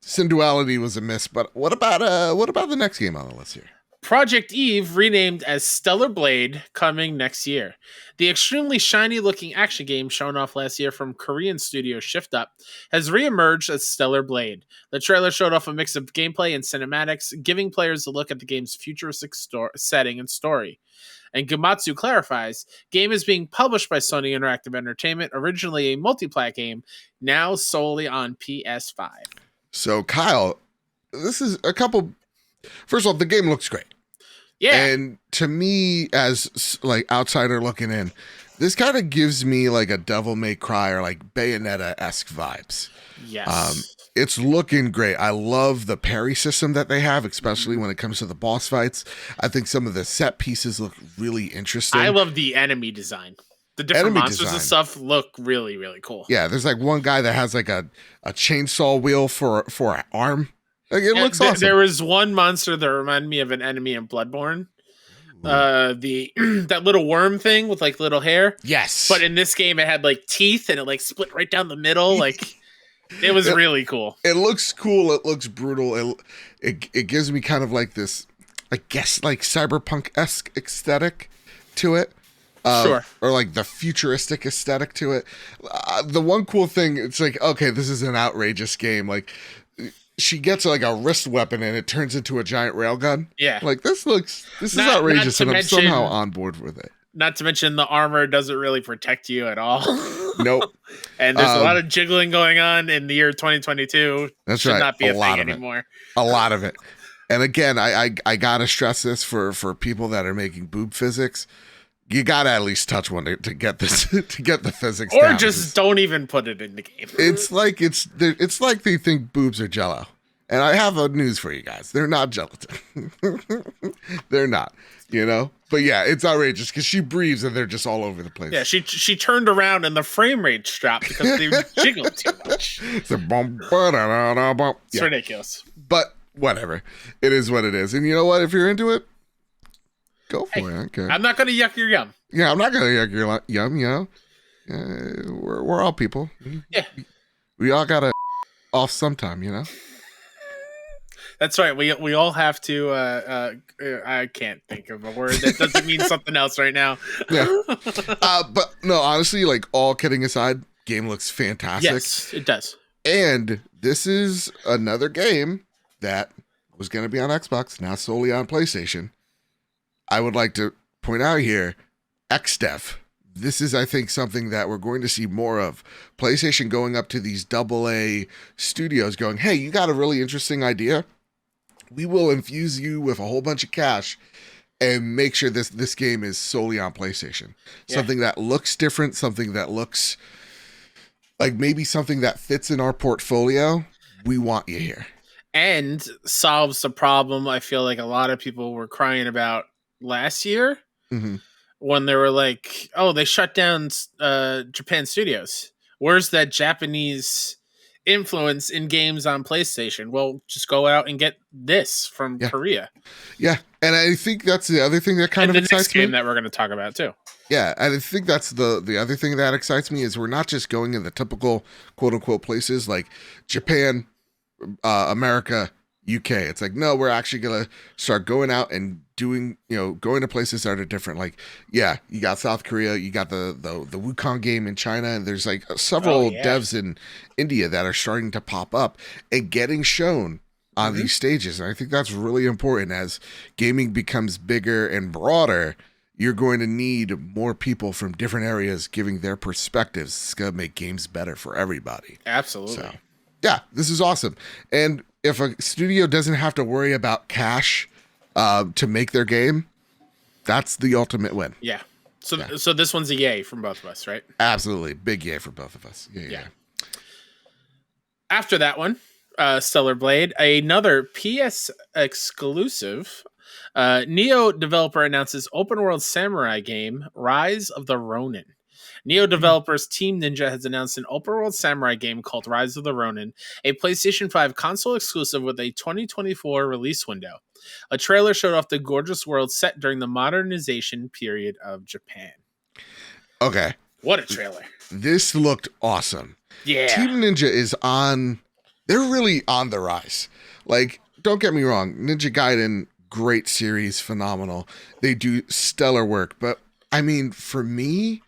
Synduality was a miss, but what about the next game on the list here? Project Eve, renamed as Stellar Blade, coming next year. The extremely shiny-looking action game shown off last year from Korean studio Shift Up has re-emerged as Stellar Blade. The trailer showed off a mix of gameplay and cinematics, giving players a look at the game's futuristic setting and story. And Gematsu clarifies, game is being published by Sony Interactive Entertainment, originally a multi-plat game, now solely on PS5. So, Kyle, this is a couple... First of all, the game looks great. Yeah. And to me, as like outsider looking in, this kind of gives me like a Devil May Cry or like Bayonetta-esque vibes. Yes. It's looking great. I love the parry system that they have, especially when it comes to the boss fights. I think some of the set pieces look really interesting. I love the enemy design. The different monsters and stuff look really, really cool. Yeah, there's like one guy that has like a chainsaw wheel for an arm. Like, it looks awesome. There was one monster that reminded me of an enemy in Bloodborne. That little worm thing with like little hair. Yes. But in this game, it had like teeth and it like split right down the middle. Like it was really cool. It looks cool. It looks brutal. It gives me kind of like this, I guess, like cyberpunk-esque aesthetic to it. Sure. Or like the futuristic aesthetic to it. The one cool thing, it's like, okay, this is an outrageous game. Like, she gets like a wrist weapon and it turns into a giant railgun. Yeah. Like, this is outrageous, and I'm somehow on board with it. Not to mention the armor doesn't really protect you at all. Nope. And there's a lot of jiggling going on in the year 2022. That's Should right. not be a thing anymore. A lot of it. And again, I gotta stress this for people that are making boob physics. You gotta at least touch one to get this to get the physics or down. Just don't even put it in the game. It's like they think boobs are Jello, and I have a news for you guys: they're not gelatin. They're not, But yeah, it's outrageous because she breathes and they're just all over the place. Yeah, she turned around and the frame rate dropped because they jiggled too much. It's ridiculous. But whatever, it is what it is, and you know what? If you're into it, go for it. Okay. I'm not going to yuck your yum. Yeah, I'm not going to yuck your yum, we're all people. Yeah. We all got to off sometime, That's right. We all have to, I can't think of a word that doesn't mean something else right now. Yeah. But no, honestly, like, all kidding aside, game looks fantastic. Yes, it does. And this is another game that was going to be on Xbox, not solely on PlayStation. I would like to point out here, XDev. This is, I think, something that we're going to see more of. PlayStation going up to these AA studios going, hey, you got a really interesting idea? We will infuse you with a whole bunch of cash and make sure this game is solely on PlayStation. Yeah. Something that looks different, something that looks like maybe something that fits in our portfolio. We want you here. and solves the problem I feel like a lot of people were crying about last year when they were like, oh, they shut down Japan studios. Where's that Japanese influence in games on PlayStation? Well, just go out and get this from Korea. Yeah, and I think that's the other thing that kind of excites me. The next game that we're going to talk about too. Yeah, and I think that's the other thing that excites me is we're not just going in the typical quote-unquote places like Japan, America, UK. It's like, no, we're actually going to start going out and doing, going to places that are different. Like, yeah, you got South Korea, you got the Wukong game in China, and there's like several devs in India that are starting to pop up and getting shown on these stages. And I think that's really important as gaming becomes bigger and broader. You're going to need more people from different areas giving their perspectives. It's going to make games better for everybody. Absolutely. So, yeah, this is awesome. And if a studio doesn't have to worry about cash to make their game, that's the ultimate win. Yeah. So this one's a yay from both of us, right? Absolutely. Big yay for both of us. Yeah. After that one, Stellar Blade, another PS exclusive. Neo developer announces open world samurai game Rise of the Ronin. Neo developers Team Ninja has announced an open world samurai game called Rise of the Ronin, a PlayStation 5 console exclusive with a 2024 release window. A trailer showed off the gorgeous world set during the modernization period of Japan. Okay. What a trailer. This looked awesome. Yeah. Team Ninja they're really on the rise. Like, don't get me wrong, Ninja Gaiden, great series, phenomenal. They do stellar work, but I mean, for me,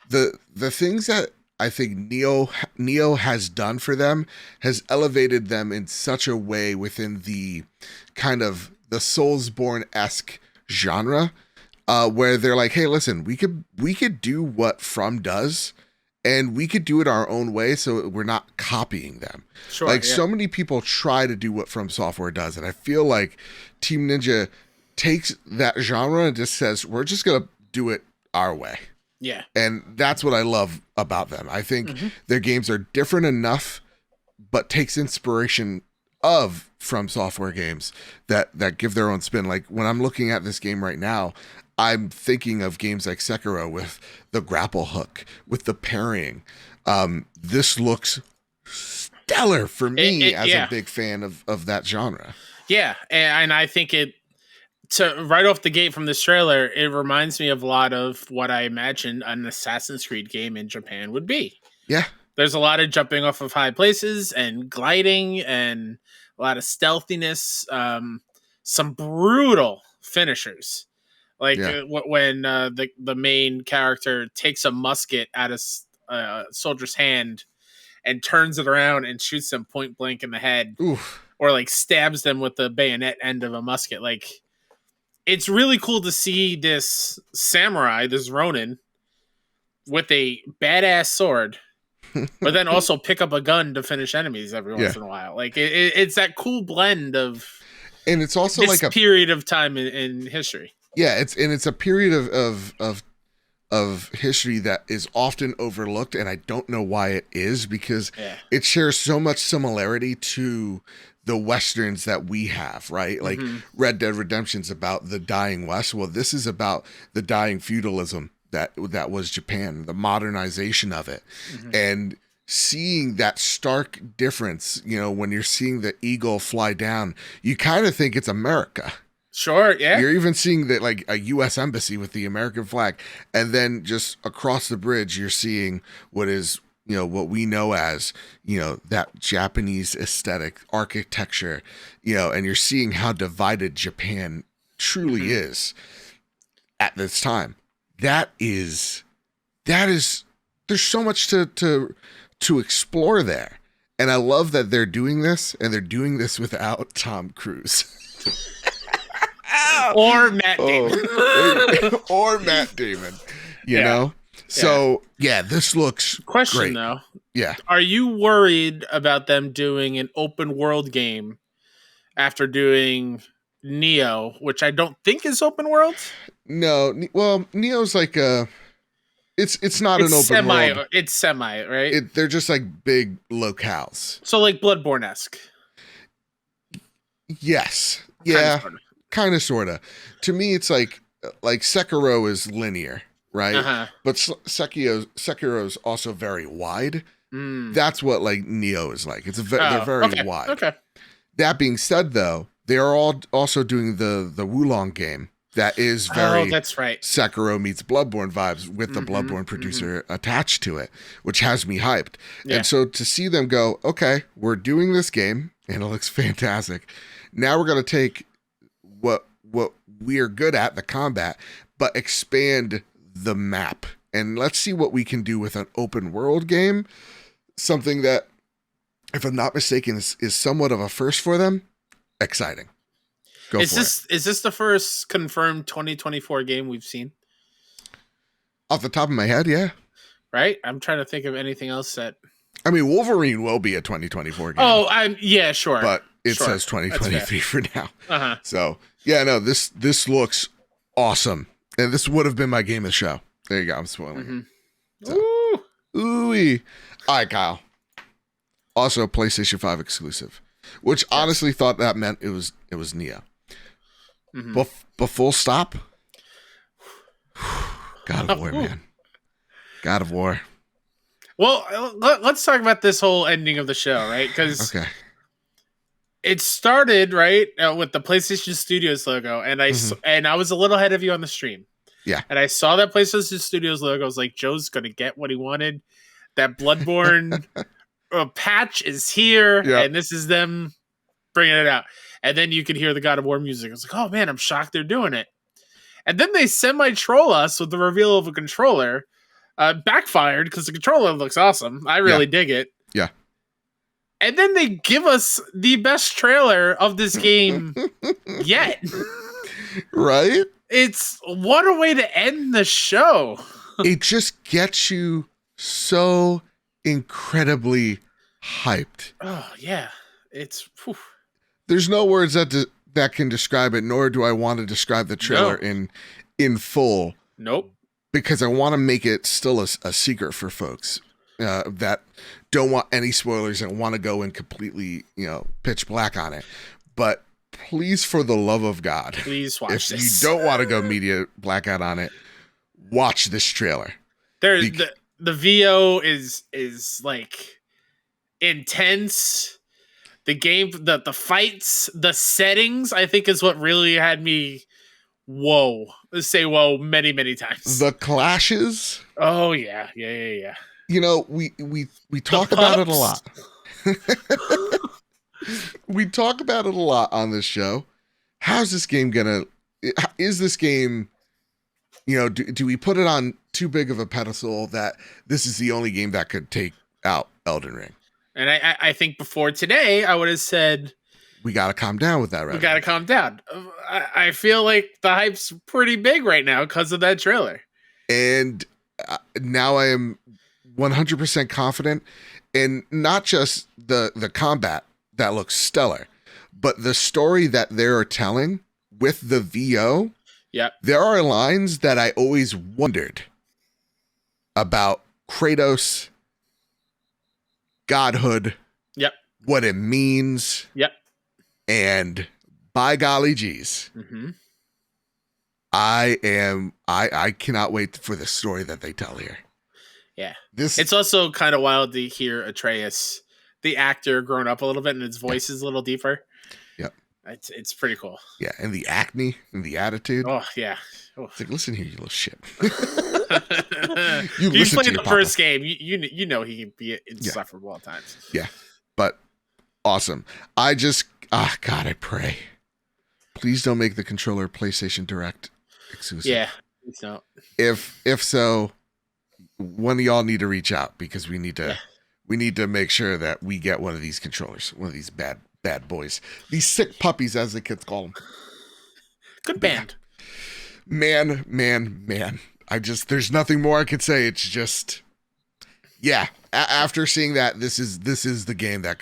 the things that I think Neo has done for them has elevated them in such a way within the kind of the Soulsborne-esque genre, where they're like, hey, listen, we could do what From does, and we could do it our own way, so we're not copying them. Sure, like, so many people try to do what From Software does, and I feel like Team Ninja takes that genre and just says, we're just going to do it our way. Yeah. And that's what I love about them. I think their games are different enough, but takes inspiration of From Software games that give their own spin. Like, when I'm looking at this game right now, I'm thinking of games like Sekiro with the grapple hook, with the parrying. This looks stellar for me as a big fan of that genre. Yeah, and I think right off the gate from this trailer, it reminds me of a lot of what I imagine an Assassin's Creed game in Japan would be. Yeah. There's a lot of jumping off of high places and gliding and a lot of stealthiness. Some brutal finishers. Like when the main character takes a musket out of a soldier's hand and turns it around and shoots them point blank in the head. Oof. Or like stabs them with the bayonet end of a musket. Like, it's really cool to see this samurai, this Ronin, with a badass sword, but then also pick up a gun to finish enemies every once in a while. Like, it's that cool blend of, and it's also this like a period of time in history. Yeah, it's a period of history that is often overlooked, and I don't know why it is, because it shares so much similarity to the Westerns that we have, right? Like Red Dead Redemption's about the dying West. Well, this is about the dying feudalism that was Japan, the modernization of it. And seeing that stark difference, when you're seeing the eagle fly down, you kind of think it's America. Sure, yeah. You're even seeing that, like, a U.S. embassy with the American flag. And then just across the bridge, you're seeing what is, what we know as, that Japanese aesthetic architecture, and you're seeing how divided Japan truly is at this time. There's so much to explore there. And I love that they're doing this, and they're doing this without Tom Cruise. Or Matt Damon. Or Matt Damon. You know? So, this looks Question, great. Though. Yeah. Are you worried about them doing an open world game after doing Neo, which I don't think is open world? No. Well, Neo's like it's not an open world. It's semi, right? They're just like big locales. So like Bloodborne-esque. Yes. Yeah. Kind of, sort of. To me, it's like Sekiro is linear, right? Uh-huh. But Sekiro's also very wide. Mm. That's what like Neo is like. They're very wide. Okay. That being said, though, they are all also doing the Wulong game. That is very that's right. Sekiro meets Bloodborne vibes with the Bloodborne producer attached to it, which has me hyped. Yeah. And so to see them go, okay, we're doing this game and it looks fantastic. Now we're going to take what we're good at, the combat, but expand the map. And let's see what we can do with an open world game. Something that, if I'm not mistaken, is somewhat of a first for them. Exciting. Is this the first confirmed 2024 game we've seen? Off the top of my head, yeah. Right? I'm trying to think of anything else that... I mean, Wolverine will be a 2024 game. Oh, yeah, sure. But it says 2023 for now. Uh-huh. So, yeah, no, this looks awesome. And this would have been my game of the show. There you go. I'm spoiling it. So. Ooh-wee. All right, Kyle. Also, PlayStation 5 exclusive. Which honestly thought that meant it was Neo. But full stop. God of War, man. God of War. Well, let's talk about this whole ending of the show, right? Because it started right with the PlayStation Studios logo, and I was a little ahead of you on the stream. Yeah, and I saw that PlayStation Studios logo. I was like, Joe's gonna get what he wanted. That Bloodborne patch is here, and this is them bringing it out. And then you could hear the God of War music. I was like, oh man, I'm shocked they're doing it. And then they semi-troll us with the reveal of a controller. Backfired because the controller looks awesome. I really dig it. Yeah. And then they give us the best trailer of this game yet. Right? It's what a way to end the show. It just gets you so incredibly hyped. Oh, yeah. It's... Whew. There's no words that can describe it, nor do I want to describe the trailer in full. Nope. Because I want to make it still a secret for folks that don't want any spoilers and want to go in completely, pitch black on it. But please, for the love of God, please watch this. If you don't want to go media blackout on it, watch this trailer. The VO is like intense. The game, the fights, the settings, I think is what really had me say whoa many, many times. The clashes. Oh yeah. We talk about it a lot. We talk about it a lot on this show. How's this game is this game, do we put it on too big of a pedestal that this is the only game that could take out Elden Ring? And I think before today, I would have said... We got to calm down with that, right? We got to calm down. I feel like the hype's pretty big right now because of that trailer. And now I am 100% confident in not just the combat that looks stellar, but the story that they're telling with the VO. Yep. There are lines that I always wondered about Kratos, godhood, what it means, and by golly geez, I cannot wait for the story that they tell here. Yeah, it's also kind of wild to hear Atreus, the actor, grown up a little bit, and his voice is a little deeper. Yep, it's pretty cool. Yeah, and the acne and the attitude. Oh yeah, it's like, listen here, you little shit. You played the first game. You know he can be insufferable at times. Yeah, but awesome. I pray. Please don't make the controller PlayStation Direct exclusive. Yeah, please don't. If so, one of y'all need to reach out because we need to make sure that we get one of these controllers, one of these bad boys, these sick puppies as the kids call them. Good band. Man. There's nothing more I could say. It's just, after seeing that, this is the game that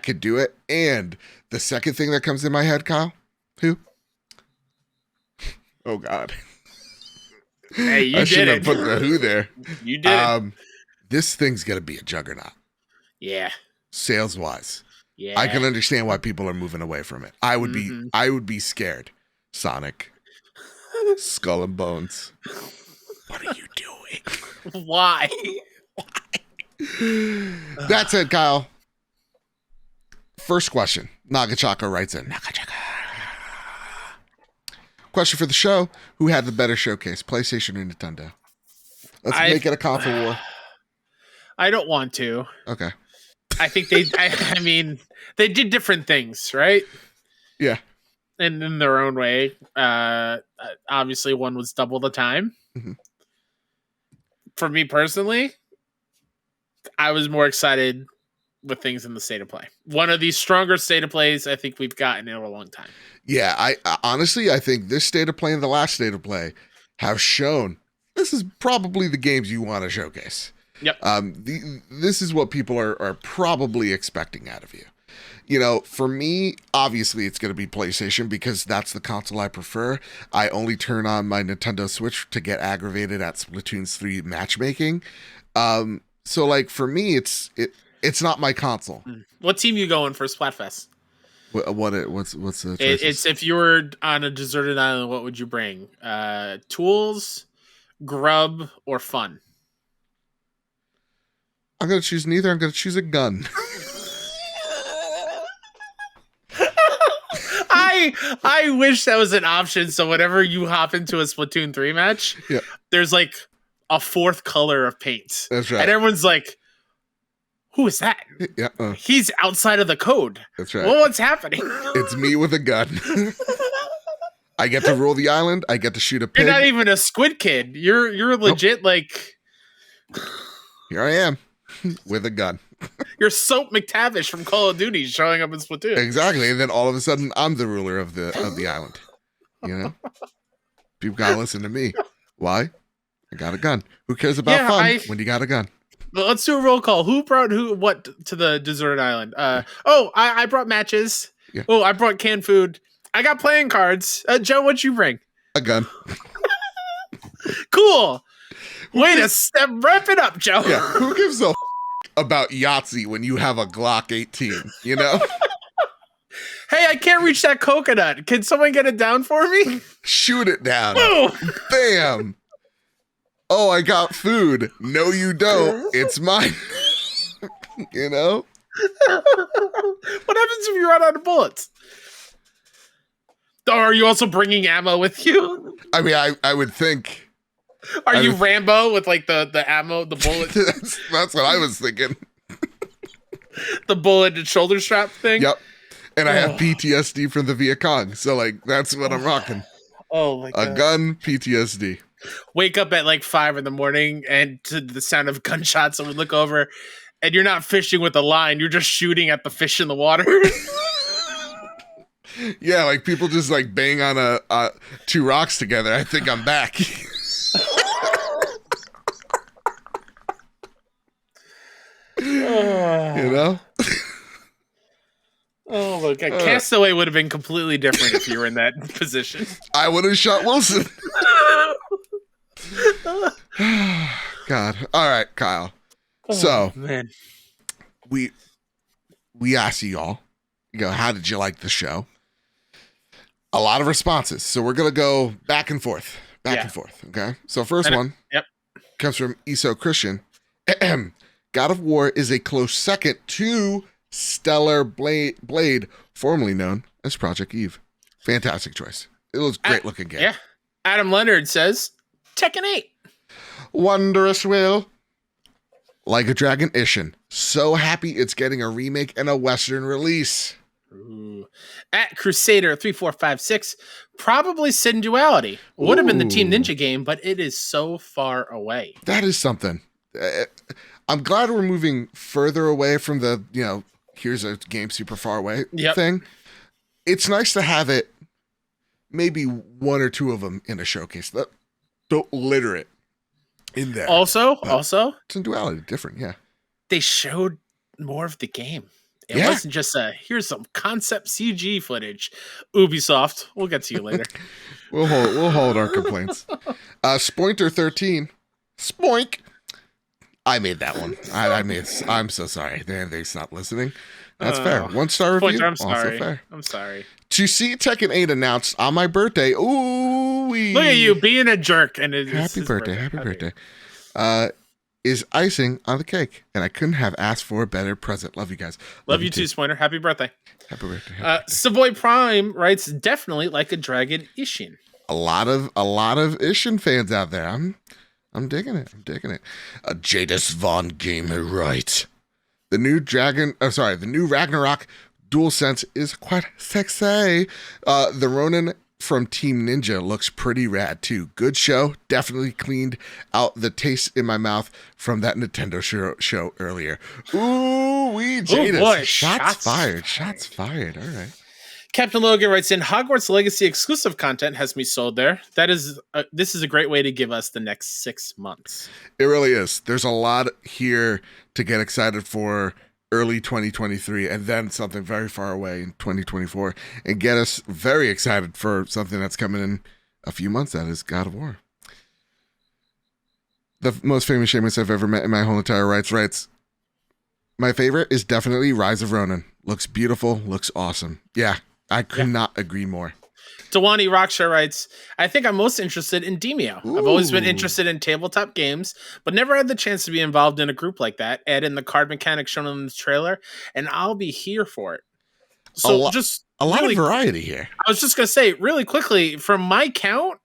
could do it. And the second thing that comes in my head, Kyle, who? Oh God. Hey, you did it. I should have put the who there. You did it. This thing's gonna be a juggernaut. Yeah. Sales wise. Yeah. I can understand why people are moving away from it. I would be scared. Sonic. Skull and Bones. What are you doing? Why? That's it, Kyle. First question. Nagachaka writes in. Nagachaka. Question for the show. Who had the better showcase, PlayStation or Nintendo? Let's make it a console war. I don't want to. Okay. I think I mean, they did different things, right? Yeah. And in their own way. Obviously, one was double the time. Mm-hmm. For me personally, I was more excited with things in the state of play. One of the stronger state of plays I think we've gotten in a long time. Yeah, I honestly, I think this state of play and the last state of play have shown this is probably the games you want to showcase. Yep. This is what people are probably expecting out of you. You know, for me, obviously it's going to be PlayStation because that's the console I prefer. I only turn on my Nintendo Switch to get aggravated at Splatoon 3 matchmaking. So like for me, it's not my console. What team you going for Splatfest? What's the choices? It's if you were on a deserted island, what would you bring? Tools, grub, or fun? I'm gonna choose neither. I'm gonna choose a gun. I wish that was an option. So whenever you hop into a Splatoon 3 match, there's like a fourth color of paint. That's right. And everyone's like, who is that? Yeah. He's outside of the code. That's right. Well, what's happening? It's me with a gun. I get to rule the island. I get to shoot a pig. You're not even a squid kid. You're legit like... Here I am with a gun. You're Soap McTavish from Call of Duty showing up in Splatoon. Exactly. And then all of a sudden, I'm the ruler of the island. You know? People gotta listen to me. Why? I got a gun. Who cares about fun when you got a gun? Well, let's do a roll call. Who brought what to the deserted island? I brought matches. Yeah. Oh, I brought canned food. I got playing cards. Joe, what'd you bring? A gun. Cool. Way to wrap it up, Joe. Yeah. Who gives a about Yahtzee when you have a Glock 18, you know? Hey, I can't reach that coconut. Can someone get it down for me? Shoot it down. Boom. Bam. Oh, I got food. No, you don't. It's mine. You know? What happens if you run out of bullets? Or are you also bringing ammo with you? I mean, I would think... Are you Rambo with like the ammo, the bullet? That's what I was thinking. The bullet and shoulder strap thing? Yep. And I have PTSD from the Viet Cong. So like that's what I'm rocking. Oh my God. A gun, PTSD. Wake up at like 5 a.m. and to the sound of gunshots and we look over and you're not fishing with a line, you're just shooting at the fish in the water. Yeah, like people just like bang on two rocks together. I think I'm back. You know? Oh my God. Castaway would have been completely different if you were in that position. I would have shot Wilson. God. All right, Kyle. So, man. We asked you all, how did you like the show? A lot of responses. So we're going to go back and forth. Okay. So first one comes from Iso Christian. God of War is a close second to Stellar Blade, formerly known as Project Eve. Fantastic choice. It was a great looking game. Yeah. Adam Leonard says Tekken 8. Wondrous Will. Like a Dragon Ishin. So happy it's getting a remake and a Western release. Ooh. At Crusader 3456, probably Synduality. Would have been the Team Ninja game, but it is so far away. That is something. I'm glad we're moving further away from the, here's a game super far away thing. It's nice to have it, maybe one or two of them in a showcase. Don't litter it in there. Also, Synduality, different, yeah. They showed more of the game. It wasn't just here's some concept CG footage. Ubisoft, we'll get to you later. We'll hold our complaints. Spointer 13. Spoink. I made that one. I'm so sorry. They stopped listening. That's fair. 1-star review. I'm also sorry. fair. I'm sorry. To see Tekken 8 announced on my birthday. Ooh, look at you being a jerk. And happy birthday. Happy birthday. Is icing on the cake, and I couldn't have asked for a better present. Love you guys. Love you too, Spoiner. Happy birthday. Happy birthday. Savoy Prime writes, definitely like a dragon Ishin. A lot of Ishin fans out there. I'm digging it. Jadis Von Gamer writes, the new Ragnarok DualSense is quite sexy. The Ronin from Team Ninja looks pretty rad too. Good show. Definitely cleaned out the taste in my mouth from that Nintendo show earlier. Ooh, Jadis. Oh boy, Shots fired. All right. Captain Logan writes in, Hogwarts Legacy exclusive content has me sold there. This is a great way to give us the next 6 months. It really is. There's a lot here to get excited for early 2023, and then something very far away in 2024, and get us very excited for something that's coming in a few months. That is God of War. The most famous Seamus I've ever met in my whole entire writes, my favorite is definitely Rise of Ronin. Looks beautiful, looks awesome. Yeah, I could not agree more. Dewani Raksha writes, I think I'm most interested in Demeo. Ooh. I've always been interested in tabletop games, but never had the chance to be involved in a group like that. Add in the card mechanic shown in the trailer, and I'll be here for it. So a lot of variety here. I was just going to say, really quickly, from my count,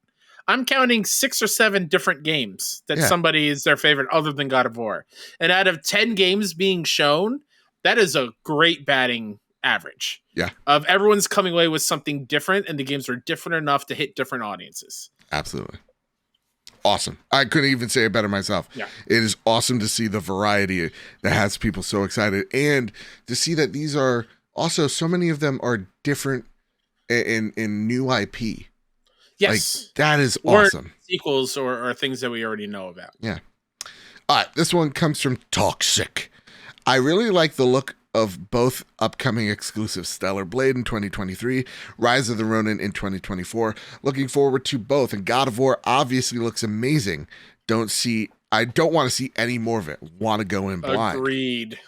I'm counting 6 or 7 different games that somebody is their favorite other than God of War. And out of 10 games being shown, that is a great batting average. Yeah. Of everyone's coming away with something different, and the games are different enough to hit different audiences. Absolutely. Awesome. I couldn't even say it better myself. Yeah. It is awesome to see the variety that has people so excited, and to see that these are also, so many of them are different in new IP. Yes. Like, that is awesome. Or sequels or things that we already know about. Yeah. All right. This one comes from Toxic. I really like the look of both upcoming exclusives, Stellar Blade in 2023, Rise of the Ronin in 2024. Looking forward to both, and God of War obviously looks amazing. I don't want to see any more of it. Want to go in blind. Agreed.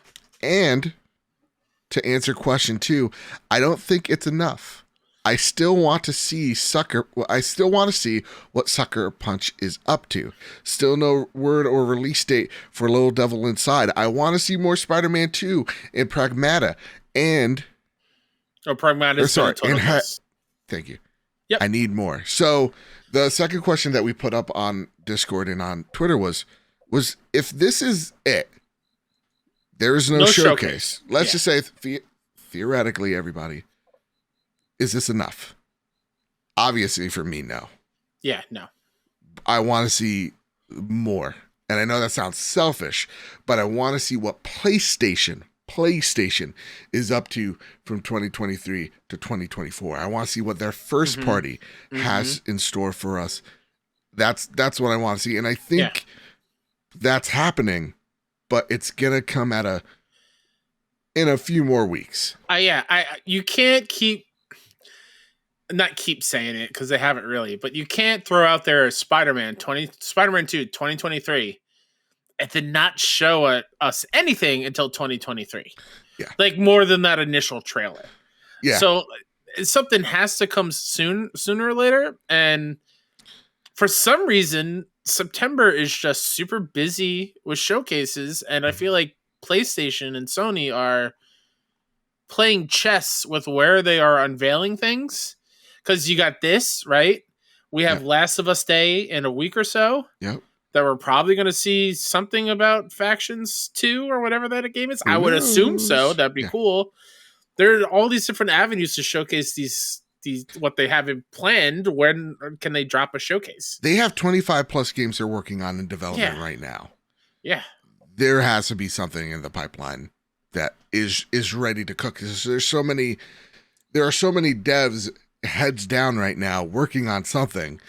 And to answer question 2, I don't think it's enough. I still want to see what Sucker Punch is up to. Still no word or release date for Little Devil Inside. I want to see more Spider-Man 2 and Pragmata and thank you. Yep. I need more. So the second question that we put up on Discord and on Twitter was if this is it, there is no showcase. Let's just say theoretically, everybody, is this enough? Obviously, for me, no. Yeah, no. I want to see more. And I know that sounds selfish, but I want to see what PlayStation is up to from 2023 to 2024. I want to see what their first party has in store for us. That's what I want to see. And I think that's happening, but it's going to come in a few more weeks. You can't not keep saying it because they haven't really, but you can't throw out there Spider-Man 2 2023 and then not show us anything until 2023. Yeah. Like more than that initial trailer. Yeah. So something has to come sooner or later. And for some reason, September is just super busy with showcases. And I feel like PlayStation and Sony are playing chess with where they are unveiling things. Because you got this, right? We have Last of Us Day in a week or so. Yep. That we're probably going to see something about Factions 2 or whatever that game is. I would assume so. That'd be cool. There are all these different avenues to showcase these what they have planned. When can they drop a showcase? They have 25 plus games they're working on in development right now. Yeah. There has to be something in the pipeline that is ready to cook. There are so many devs heads down right now working on something.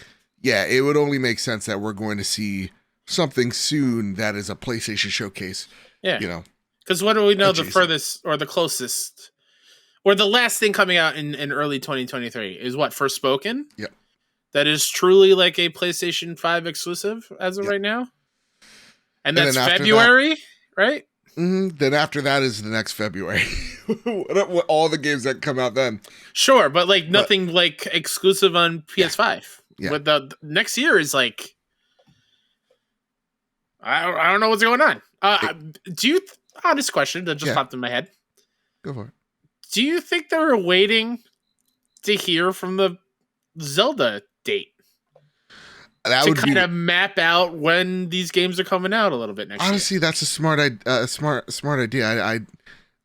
Yeah, it would only make sense that we're going to see something soon that is a PlayStation showcase. Yeah. You know. Because what do we know the furthest or the closest or the last thing coming out in early 2023 is what? Forspoken? Yep. That is truly like a PlayStation 5 exclusive as of right now. And that's February, right? Then after that is the next February. what all the games that come out then. Sure, but like nothing like exclusive on PS5. Yeah. But the next year is like, I don't know what's going on. Do you? Honest question that just popped in my head. Go for it. Do you think they were waiting to hear from the Zelda date? That to would kind of map out when these games are coming out a little bit next year. Honestly, that's a smart idea.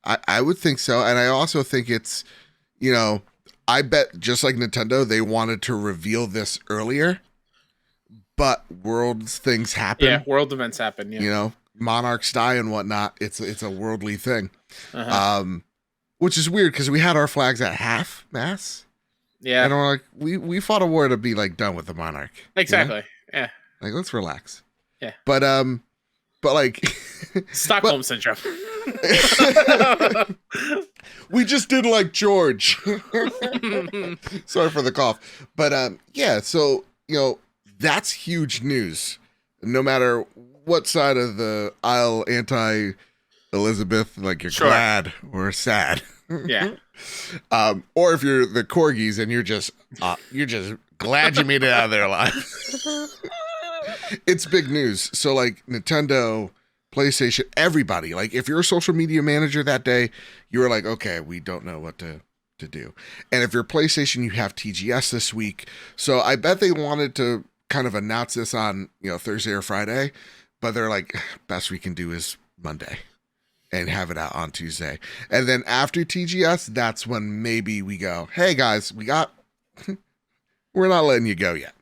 I would think so, and I also think it's, I bet just like Nintendo, they wanted to reveal this earlier, but things happen. Yeah, world events happen. Yeah, monarchs die and whatnot. It's a worldly thing, which is weird because we had our flags at half mast. Yeah, and we're like, we fought a war to be like done with the monarch. Exactly. Yeah. Like, let's relax. Yeah. But like Stockholm syndrome. We just didn't like George. Sorry for the cough. But yeah, so that's huge news. No matter what side of the aisle anti-Elizabeth, like you're glad or sad. Yeah. Or if you're the corgis and you're just glad you made it out of there alive. It's big news. So like Nintendo, PlayStation, everybody, like if you're a social media manager that day, you were like, okay, we don't know what to do. And if you're PlayStation, you have TGS this week. So I bet they wanted to kind of announce this on, Thursday or Friday, but they're like, best we can do is Monday and have it out on Tuesday. And then after TGS, that's when maybe we go, hey guys, we're not letting you go yet.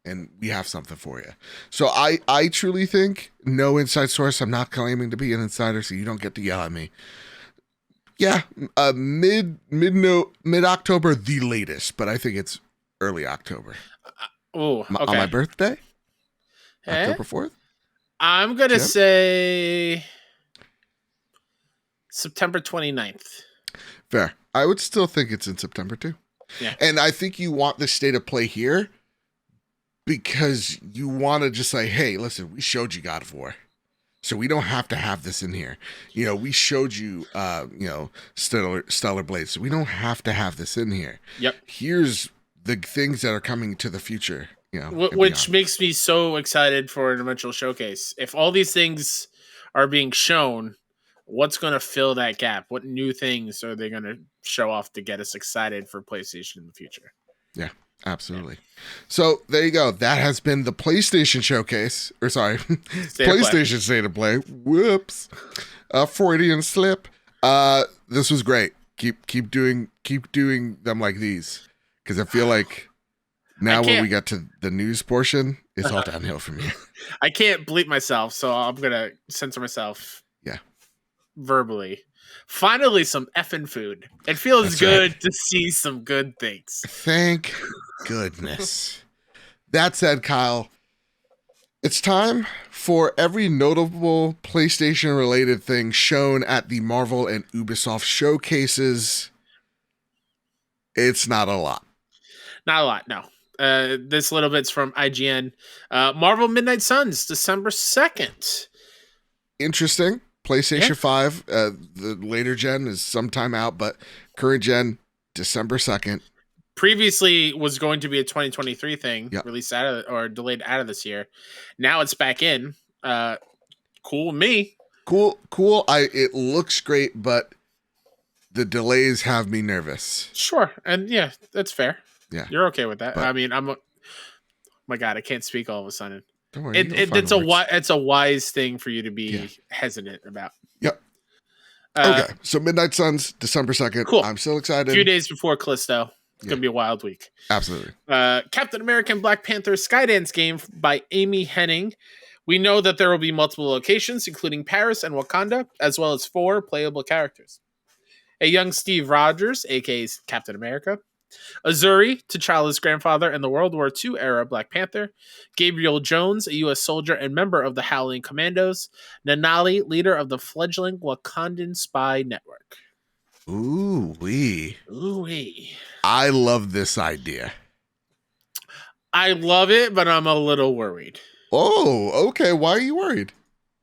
And we have something for you. So I truly think, no inside source, I'm not claiming to be an insider, so you don't get to yell at me. Yeah, mid-October, the latest, but I think it's early October. Okay. On my birthday? October 4th? I'm going to say September 29th. Fair. I would still think it's in September too. Yeah. And I think you want the state of play here because you want to just say, hey, listen, we showed you God of War. So we don't have to have this in here. We showed you, Stellar Blade. So we don't have to have this in here. Yep. Here's the things that are coming to the future. Which makes me so excited for an eventual showcase. If all these things are being shown, what's going to fill that gap? What new things are they going to show off to get us excited for PlayStation in the future? Yeah, absolutely. Yeah. So there you go. That has been the PlayStation showcase. Or sorry, PlayStation State of Play. Whoops. Freudian slip. This was great. Keep doing them like these. Because I feel like now when we got to the news portion, it's all downhill from here. I can't bleep myself, so I'm going to censor myself. Yeah. Verbally. Finally, some effing food. It feels good to see some good things. Thank goodness. That said, Kyle, it's time for every notable PlayStation-related thing shown at the Marvel and Ubisoft showcases. It's not a lot. Not a lot, no. This little bit's from IGN. Marvel Midnight Suns, December 2nd. Interesting. PlayStation 5, the later gen is sometime out, but current gen, December 2nd. Previously was going to be a 2023 thing, released delayed out of this year. Now it's back in. Cool with me. Cool. It looks great, but the delays have me nervous. Sure. And yeah, that's fair. Yeah. You're okay with that. But, I mean, my God, I can't speak all of a sudden. Don't worry, it's a wise thing for you to be hesitant about. Yep. Okay, so Midnight Suns, December 2nd. Cool. I'm so excited. A few days before Callisto. It's going to be a wild week. Absolutely. Captain America and Black Panther Skydance game by Amy Hennig. We know that there will be multiple locations, including Paris and Wakanda, as well as 4 playable characters. A young Steve Rogers, a.k.a. Captain America. Azuri, T'Challa's grandfather in the World War II era Black Panther. Gabriel Jones, a U.S. soldier and member of the Howling Commandos. Nanali, leader of the fledgling Wakandan spy network. Ooh-wee. Ooh-wee. I love this idea. I love it, but I'm a little worried. Oh, okay. Why are you worried?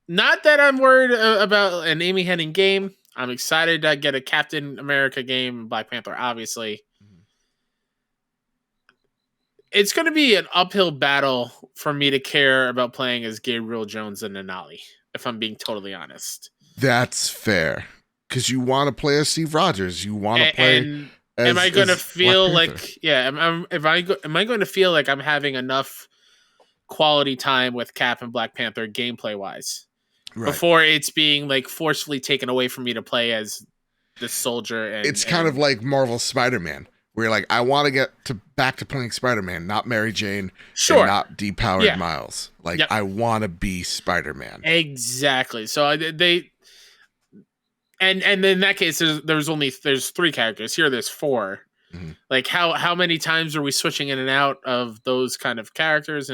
Not that I'm worried about an Amy Hennig game. I'm excited to get a Captain America game, Black Panther, obviously. It's going to be an uphill battle for me to care about playing as Gabriel Jones and Denali, if I'm being totally honest. That's fair. Because you want to play as Steve Rogers. You want to play as am I going to feel Black like... Panther. Yeah, am I going to feel like I'm having enough quality time with Cap and Black Panther gameplay-wise? Right. Before it's being like forcefully taken away from me to play as the soldier. It's kind of like Marvel's Spider-Man. Where you're like, I want to get back to playing Spider-Man, not Mary Jane, and not depowered Miles. Like, I want to be Spider-Man. Exactly. So they, and in that case, there's 3 characters. Here, there's 4. Mm-hmm. Like, how many times are we switching in and out of those kind of characters?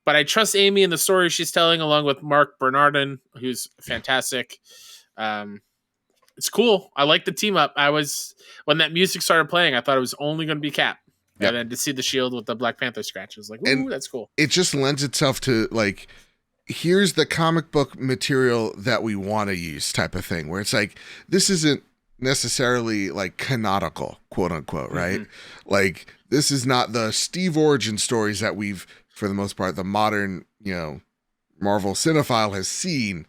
But I trust Amy in the story she's telling, along with Mark Bernardin, who's fantastic. It's cool. I like the team up. When that music started playing, I thought it was only going to be Cap. Yep. And then to see the shield with the Black Panther scratches, like, ooh, that's cool. It just lends itself to, like, here's the comic book material that we want to use type of thing, where it's like, this isn't necessarily, like, canonical, quote unquote, right? Mm-hmm. Like, this is not the Steve origin stories that we've, for the most part, the modern, Marvel cinephile has seen,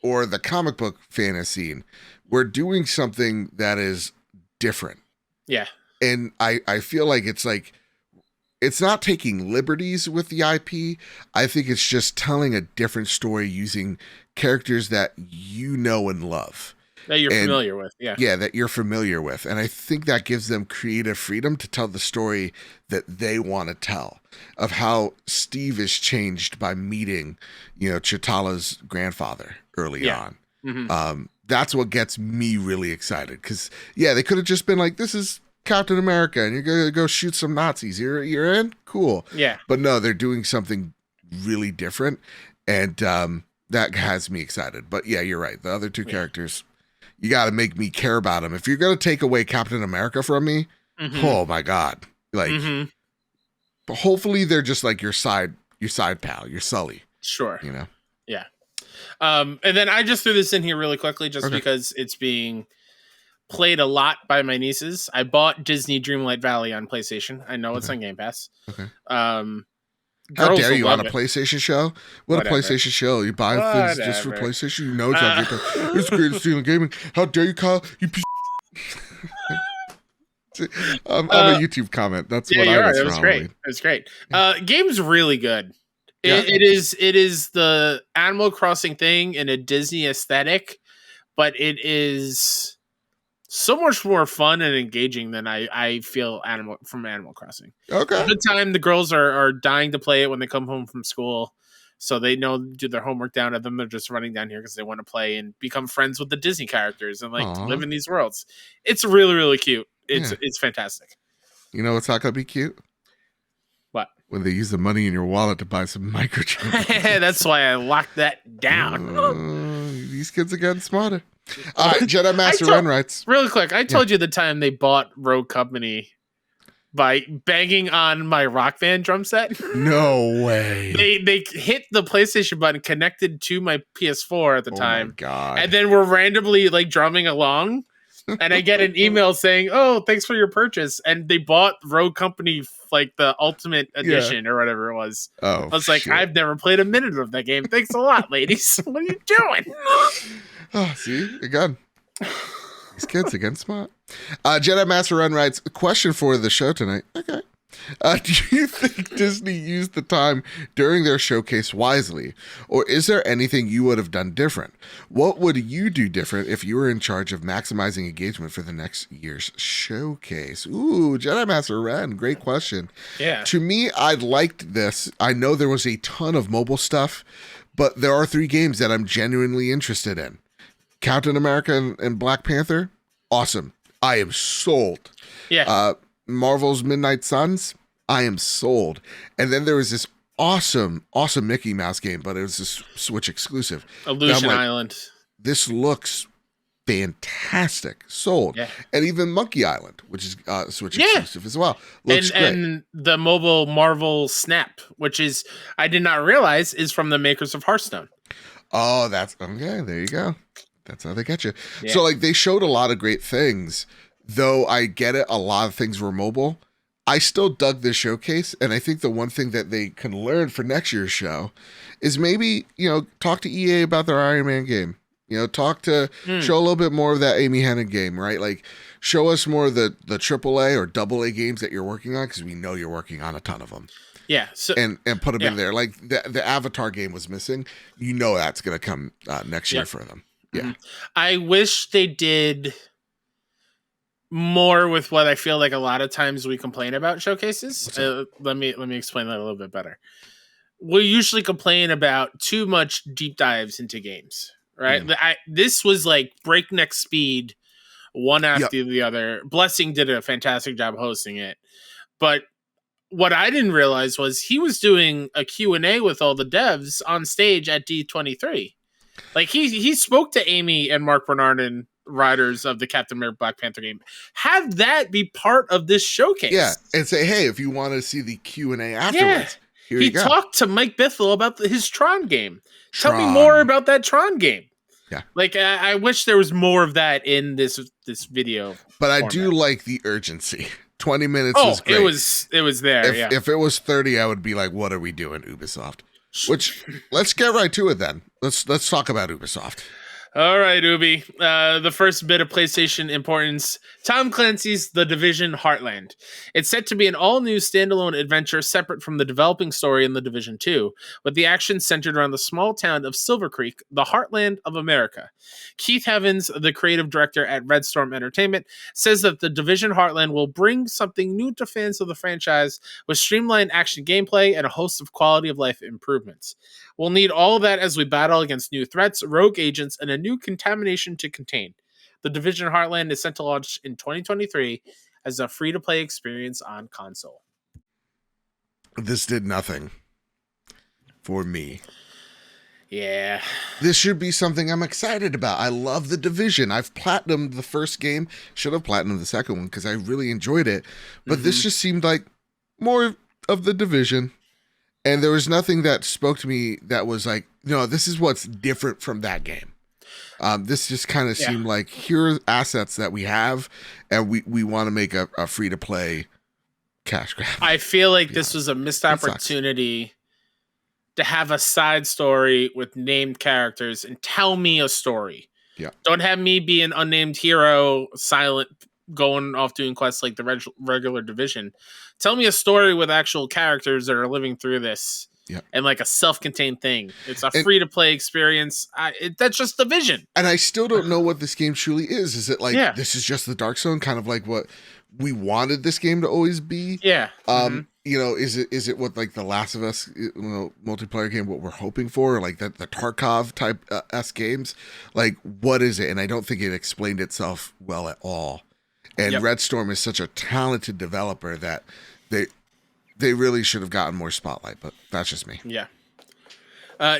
or the comic book fan has seen. We're doing something that is different. Yeah. And I feel like it's not taking liberties with the IP. I think it's just telling a different story using characters that you know and love. That you're familiar with, yeah. Yeah, that you're familiar with. And I think that gives them creative freedom to tell the story that they want to tell, of how Steve is changed by meeting, Chitala's grandfather early on. Mm-hmm. That's what gets me really excited. Because, they could have just been like, this is Captain America, and you're going to go shoot some Nazis. You're in? Cool. Yeah. But no, they're doing something really different, and that has me excited. But yeah, you're right. The other 2 characters... You got to make me care about him. If you're going to take away Captain America from me, oh my God. Like, but hopefully they're just like your side pal, your Sully. Sure. Yeah. And then I just threw this in here really quickly just because it's being played a lot by my nieces. I bought Disney Dreamlight Valley on PlayStation. I know it's on Game Pass. Okay. How dare you on a PlayStation show? What a PlayStation show. You buy things just for PlayStation? You know it's on Game Pass. It's the greatest deal in gaming. How dare you, Kyle? You piece I'm a YouTube comment. That's what I was. It was great. It was great. Game's really good. It is the Animal Crossing thing in a Disney aesthetic, but it is so much more fun and engaging than I feel from Animal Crossing. Okay. The time the girls are dying to play it when they come home from school, so they do their homework down at them. They're just running down here because they want to play and become friends with the Disney characters and live in these worlds. It's really, really cute. It's fantastic. You know what's not gonna be cute? What? When they use the money in your wallet to buy some microtransactions. That's why I locked that down. These kids are getting smarter. All right, Jedi Master Ren writes. Really quick, I told you the time they bought Rogue Company by banging on my Rock Band drum set. No way. They hit the PlayStation button connected to my PS4 at the time. Oh my God. And then we're randomly drumming along. And I get an email saying, "Oh, thanks for your purchase." And they bought Rogue Company, the Ultimate Edition or whatever it was. Oh, I was like, shit. I've never played a minute of that game. Thanks a lot, ladies. What are you doing? Oh, see, again, these kids again smart. Jedi Master Run writes, a question for the show tonight. Okay. Do you think Disney used the time during their showcase wisely, or is there anything you would have done different? What would you do different if you were in charge of maximizing engagement for the next year's showcase? Ooh, Jedi Master Ren, great question. Yeah. To me, I liked this. I know there was a ton of mobile stuff, but there are 3 games that I'm genuinely interested in. Captain America and Black Panther, awesome. I am sold. Yeah. Marvel's Midnight Suns, I am sold. And then there was this awesome Mickey Mouse game, but it was this Switch exclusive. Illusion Island. This looks fantastic. Sold. Yeah. And even Monkey Island, which is Switch exclusive as well. Looks great. And the mobile Marvel Snap, which is, I did not realize, is from the makers of Hearthstone. Oh, that's okay. There you go. That's how they get you. Yeah. So like they showed a lot of great things, though I get it. A lot of things were mobile. I still dug this showcase, and I think the one thing that they can learn for next year's show is maybe, talk to EA about their Iron Man game. Show a little bit more of that Amy Hennig game, right? Like, show us more of the AAA or AA games that you're working on, because we know you're working on a ton of them. Yeah. So, and put them in there. Like, the Avatar game was missing. That's going to come next year for them. Yeah. Mm-hmm. I wish they did more with what I feel like a lot of times we complain about showcases. Let me explain that a little bit better. We usually complain about too much deep dives into games, right? This was like breakneck speed, one after the other. Blessing did a fantastic job hosting it. But what I didn't realize was he was doing a Q&A with all the devs on stage at D23. Like, he spoke to Amy and Mark Bernardin, writers of the Captain America Black Panther game. Have that be part of this showcase. Yeah, and say, hey, if you want to see the Q&A afterwards, here you go. He talked to Mike Bithell about his Tron game. Tell me more about that Tron game. Yeah. Like, I wish there was more of that in this video. But format. I do like the urgency. 20 minutes was great. It was there, If it was 30, I would be like, what are we doing, Ubisoft? Which, let's get right to it then. Let's talk about Ubisoft. All right, Ubi. The first bit of PlayStation importance, Tom Clancy's The Division Heartland. It's set to be an all-new standalone adventure separate from the developing story in The Division 2, with the action centered around the small town of Silver Creek, the heartland of America. Keith Evans, the creative director at Red Storm Entertainment, says that The Division Heartland will bring something new to fans of the franchise with streamlined action gameplay and a host of quality-of-life improvements. We'll need all of that as we battle against new threats, rogue agents, and a new contamination to contain. The Division Heartland is set to launch in 2023 as a free-to-play experience on console. This did nothing for me. Yeah. This should be something I'm excited about. I love The Division. I've platinumed the first game. Should have platinumed the second one because I really enjoyed it. But this just seemed like more of The Division. And there was nothing that spoke to me that was like, this is what's different from that game. This just kind of seemed like, here are assets that we have, and we want to make a free-to-play cash grab. I feel like this was a missed opportunity to have a side story with named characters and tell me a story. Yeah. Don't have me be an unnamed hero, silent, going off doing quests like the regular Division. Tell me a story with actual characters that are living through this. Yeah. And like a self-contained thing. It's a free-to-play experience. That's just the vision. And I still don't know what this game truly is. Is it like, this is just the Dark Zone, kind of like what we wanted this game to always be? Yeah. Is it what like the Last of Us multiplayer game, what we're hoping for? Or like the Tarkov type S games? Like, what is it? And I don't think it explained itself well at all. And Red Storm is such a talented developer that they really should have gotten more spotlight, but that's just me. Yeah.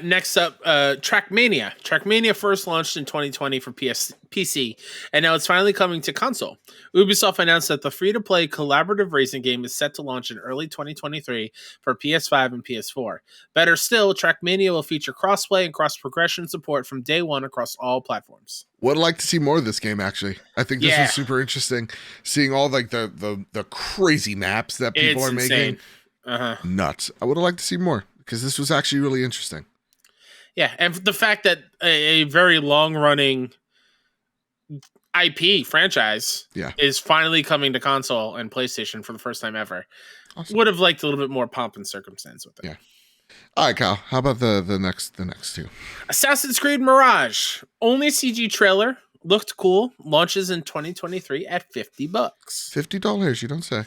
Next up, Trackmania. Trackmania first launched in 2020 for PC, and now it's finally coming to console. Ubisoft announced that the free-to-play collaborative racing game is set to launch in early 2023 for PS5 and PS4. Better still, Trackmania will feature crossplay and cross-progression support from day one across all platforms. Would like to see more of this game, actually. I think this is super interesting. Seeing all like the crazy maps that people are making. Nuts. I would have liked to see more, because this was actually really interesting. Yeah, and the fact that a very long-running IP franchise is finally coming to console and PlayStation for the first time ever. Awesome. Would have liked a little bit more pomp and circumstance with it. Yeah. All right, Kyle. How about the next two? Assassin's Creed Mirage. Only CG trailer. Looked cool. Launches in 2023 at $50. $50, you don't say.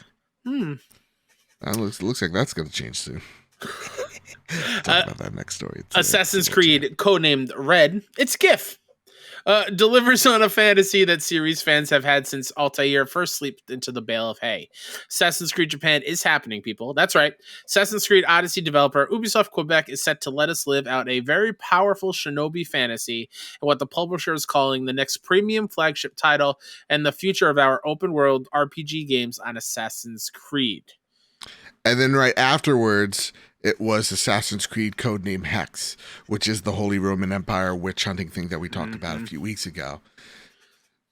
That looks like that's going to change soon. Talk about that next story. Assassin's Creed, codenamed Red. It's GIF. Delivers on a fantasy that series fans have had since Altair first leaped into the bale of hay. Assassin's Creed Japan is happening, people. That's right. Assassin's Creed Odyssey developer Ubisoft Quebec is set to let us live out a very powerful shinobi fantasy and what the publisher is calling the next premium flagship title and the future of our open world RPG games on Assassin's Creed. And then right afterwards, it was Assassin's Creed codename Hexe, which is the Holy Roman Empire witch hunting thing that we talked about a few weeks ago.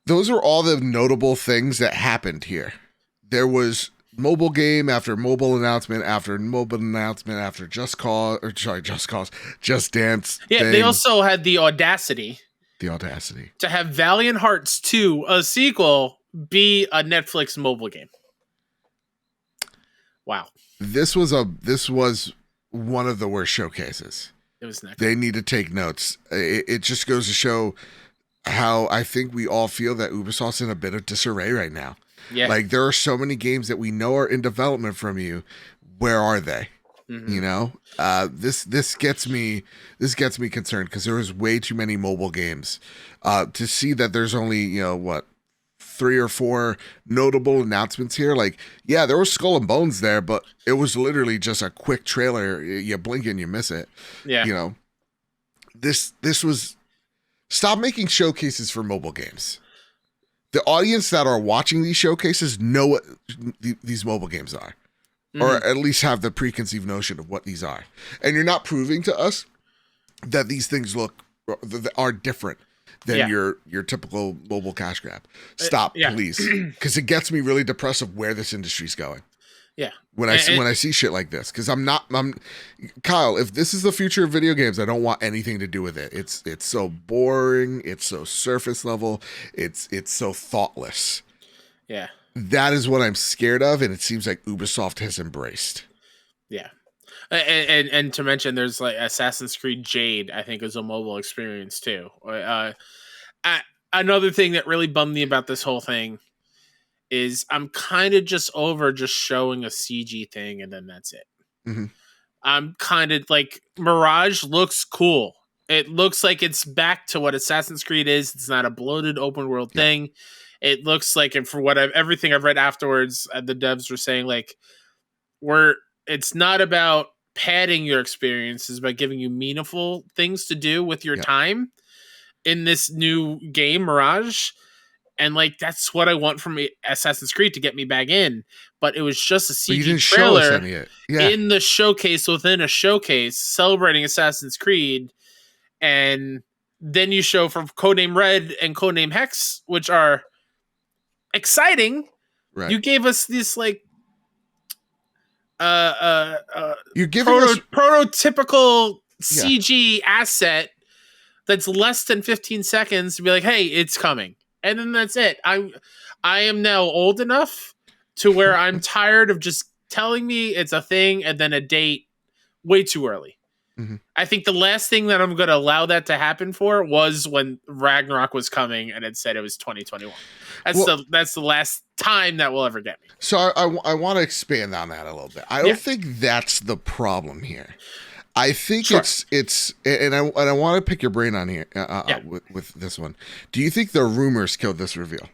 Those are all the notable things that happened here. There was mobile game after mobile announcement after Just Dance. Yeah, thing. they also had the audacity to have Valiant Hearts 2, a sequel, be a Netflix mobile game. Wow. This was one of the worst showcases. It was next. They need to take notes. It just goes to show how I think we all feel that Ubisoft's in a bit of disarray right now. Yeah. Like, there are so many games that we know are in development from you. Where are they? Mm-hmm. You know, this gets me concerned because there was way too many mobile games. To see that there's only 3 or 4 notable announcements here. Like, yeah, there was Skull and Bones there, but it was literally just a quick trailer. You blink and you miss it. Yeah, you know, this was stop making showcases for mobile games. The audience that are watching these showcases know what these mobile games are. Or at least have the preconceived notion of what these are. And you're not proving to us that these things are different than your typical mobile cash grab. Stop, please. Because it gets me really depressed of where this industry's going. Yeah. When I see shit like this. Because I'm Kyle, if this is the future of video games, I don't want anything to do with it. It's so boring. It's so surface level. It's so thoughtless. Yeah. That is what I'm scared of, and it seems like Ubisoft has embraced. Yeah. And to mention, there's like Assassin's Creed Jade, I think is a mobile experience too. Another thing that really bummed me about this whole thing is I'm kind of just over just showing a CG thing and then that's it. Mm-hmm. I'm kind of like, Mirage looks cool. It looks like it's back to what Assassin's Creed is. It's not a bloated open world thing. It looks like, and for everything I've read afterwards, the devs were saying like, it's not about padding your experience, it's about giving you meaningful things to do with your time in this new game, Mirage. And like, that's what I want from Assassin's Creed to get me back in. But it was just a CG trailer in the showcase within a showcase celebrating Assassin's Creed. And then you show from codename Red and codename Hexe, which are exciting. Right. You gave us this like you're giving us prototypical CG asset that's less than 15 seconds to be like, hey, it's coming. And then that's it. I am now old enough to where I'm tired of just telling me it's a thing and then a date way too early. Mm-hmm. I think the last thing that I'm going to allow that to happen for was when Ragnarok was coming and it said it was 2021. That's the last time that will ever get me. So I want to expand on that a little bit. I don't think that's the problem here. I think it's and I want to pick your brain on here with this one. Do you think the rumors killed this reveal?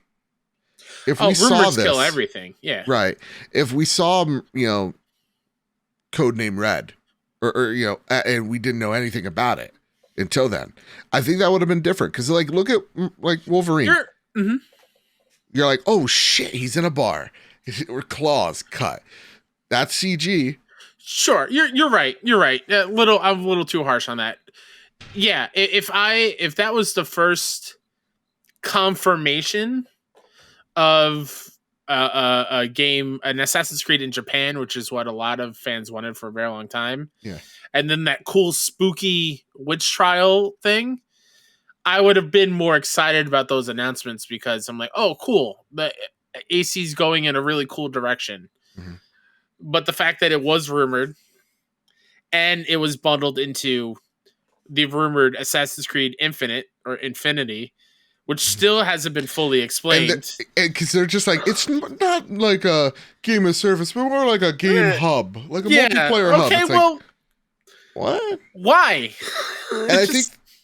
If we saw rumors this, kill everything. Yeah, right. If we saw codename Red, or and we didn't know anything about it until then, I think that would have been different. Because like, look at like Wolverine. You're like, oh shit, he's in a bar. Or claws cut. That's CG. Sure, you're right. You're right. I'm a little too harsh on that. Yeah, if that was the first confirmation of a game, an Assassin's Creed in Japan, which is what a lot of fans wanted for a very long time. Yeah, and then that cool spooky witch trial thing, I would have been more excited about those announcements because I'm like, oh, cool, the AC's going in a really cool direction. Mm-hmm. But the fact that it was rumored and it was bundled into the rumored Assassin's Creed Infinite or Infinity, which still hasn't been fully explained. Because they're just like, it's not like a game of service, but more like a game hub, like a multiplayer hub. Okay, it's well, like, what? Why? And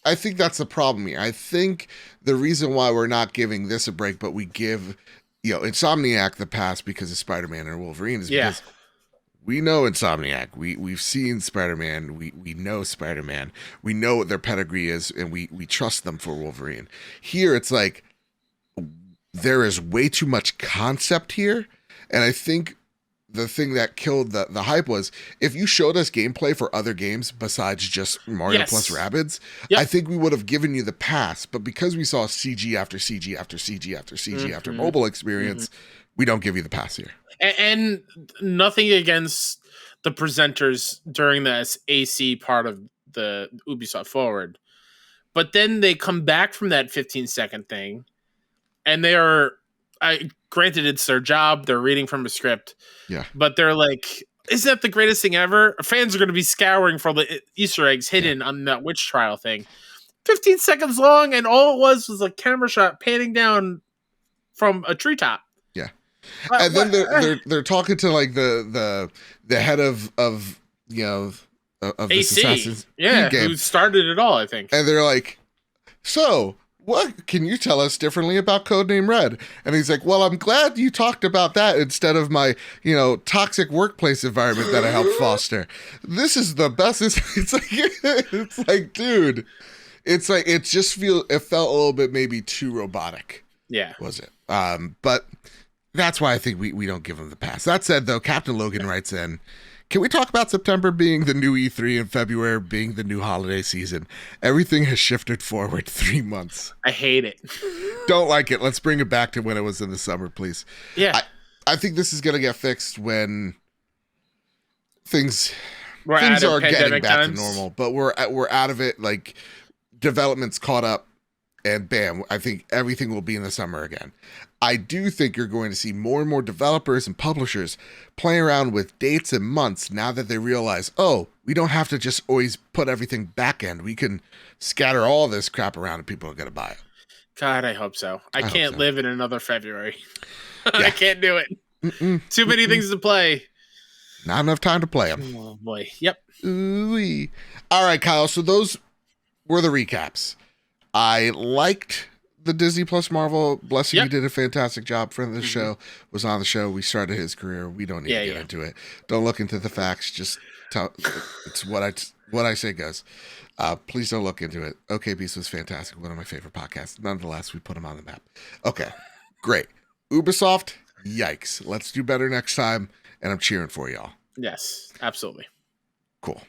I think that's the problem here. I think the reason why we're not giving this a break, but we give Insomniac the pass because of Spider-Man and Wolverine is because we know Insomniac. We've seen Spider-Man. We know Spider-Man. We know what their pedigree is, and we trust them for Wolverine. Here, it's like there is way too much concept here, and I think the thing that killed the hype was if you showed us gameplay for other games besides just Mario plus Rabbids, I think we would have given you the pass. But because we saw CG after CG after CG after CG after mobile experience, we don't give you the pass here. And nothing against the presenters during the AC part of the Ubisoft Forward. But then they come back from that 15-second thing, and they are, granted, it's their job. They're reading from a script. Yeah. But they're like, isn't that the greatest thing ever? Fans are going to be scouring for the Easter eggs hidden on that witch trial thing. 15 seconds long, and all it was a camera shot panning down from a treetop. Yeah. And then they're talking to like the head of this Assassin's Creed game, who started it all, I think. And they're like, so what can you tell us differently about Codename Red? And he's like, well, I'm glad you talked about that instead of my, toxic workplace environment that I helped foster. This is the best. It's like, dude, it's like, it felt a little bit maybe too robotic. Yeah. Was it? But that's why I think we don't give him the pass. That said, though, Captain Logan writes in, can we talk about September being the new E3 and February being the new holiday season? Everything has shifted forward 3 months. I hate it. Don't like it. Let's bring it back to when it was in the summer, please. Yeah. I think this is going to get fixed when things are getting back times. to normal. But we're out of it. Like, development's caught up. And bam, I think everything will be in the summer again. I do think you're going to see more and more developers and publishers playing around with dates and months now that they realize, we don't have to just always put everything back end. We can scatter all this crap around and people are going to buy it. God, I hope so. I can't live in another February. I can't do it. Too many things to play. Not enough time to play them. Oh, boy. Yep. Ooh-wee. All right, Kyle. So those were the recaps. I liked the Disney Plus Marvel. Bless you, he did a fantastic job. Friend of the show was on the show. We started his career. We don't need to get into it. Don't look into the facts. Just tell. It's what I say goes. Please don't look into it. OK Beast was fantastic. One of my favorite podcasts. Nonetheless, we put him on the map. Okay, great. Ubisoft, yikes. Let's do better next time. And I'm cheering for y'all. Yes, absolutely. Cool.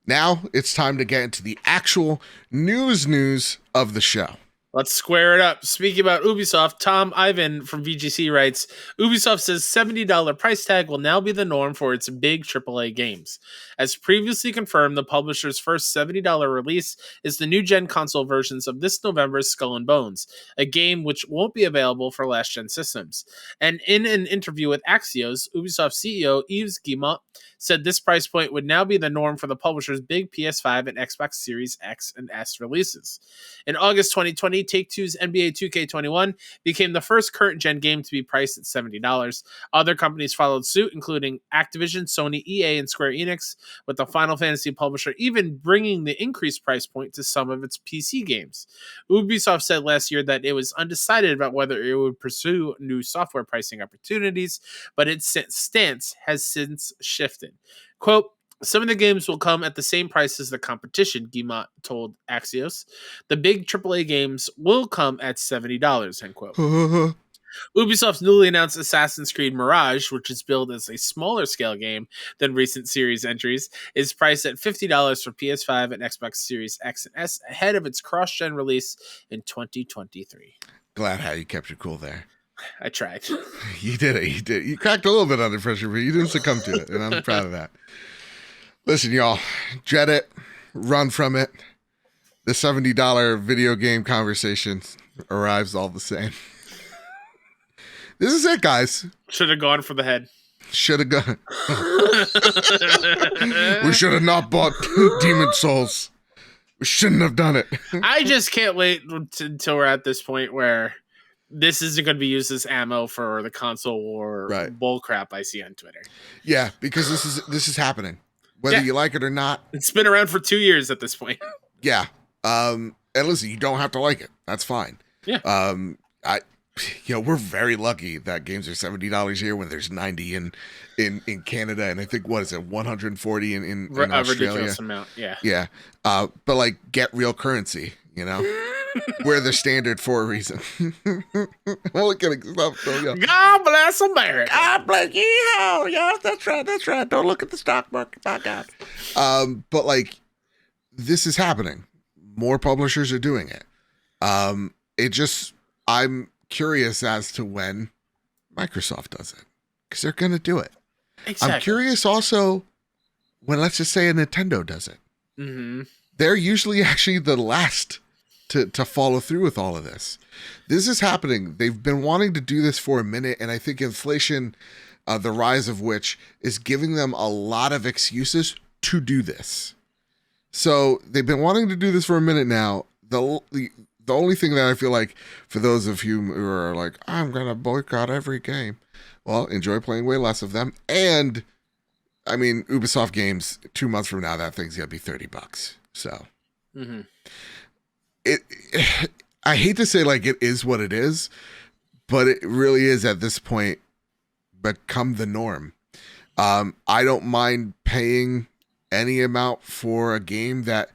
Now it's time to get into the actual news of the show. Let's square it up. Speaking about Ubisoft, Tom Ivan from VGC writes, Ubisoft says $70 price tag will now be the norm for its big AAA games. As previously confirmed, the publisher's first $70 release is the new-gen console versions of this November's Skull and Bones, a game which won't be available for last-gen systems. And in an interview with Axios, Ubisoft CEO Yves Guillemot said this price point would now be the norm for the publisher's big PS5 and Xbox Series X and S releases. In August 2020, Take-Two's NBA 2K21 became the first current-gen game to be priced at $70. Other companies followed suit, including Activision, Sony, EA, and Square Enix, with the Final Fantasy publisher even bringing the increased price point to some of its PC games. Ubisoft said last year that it was undecided about whether it would pursue new software pricing opportunities, but its stance has since shifted. Quote, some of the games will come at the same price as the competition, Guillemot told Axios. The big AAA games will come at $70, end quote. Ubisoft's newly announced Assassin's Creed Mirage, which is billed as a smaller scale game than recent series entries, is priced at $50 for PS5 and Xbox Series X and S, ahead of its cross-gen release in 2023. Glad how you kept your cool there. I tried. You did it. You did. You cracked a little bit under pressure, but you didn't succumb to it, and I'm proud of that. Listen, y'all, dread it, run from it. The $70 video game conversation arrives all the same. This is it, guys. Should have gone for the head. Should have gone. We should have not bought Demon Souls. We shouldn't have done it. I just can't wait until we're at this point where this isn't going to be used as ammo for the console war bullcrap I see on Twitter. Yeah, because this is happening. Whether you like it or not. It's been around for 2 years at this point. Yeah. And listen, you don't have to like it. That's fine. Yeah. We're very lucky that games are $70 here when there's 90 in Canada, and I think what is it, 140 in Australia. Ridiculous amount, yeah. Yeah. But like, get real currency, you know. We're the standard for a reason. Only kidding. Stop. God bless America. God bless you. Yeah, that's right. That's right. Don't look at the stock market. My God. But like, this is happening. More publishers are doing it. I'm curious as to when Microsoft does it, because they're going to do it. Exactly. I'm curious also when, let's just say, a Nintendo does it. Mm-hmm. They're usually actually the last to follow through with all of this. This is happening. They've been wanting to do this for a minute, and I think inflation, the rise of which, is giving them a lot of excuses to do this. So they've been wanting to do this for a minute now. The only thing that I feel like, for those of you who are like, I'm going to boycott every game, well, enjoy playing way less of them. And, I mean, Ubisoft games, 2 months from now, that thing's going to be $30. So, I hate to say, like, it is what it is, but it really is, at this point, become the norm. I don't mind paying any amount for a game that,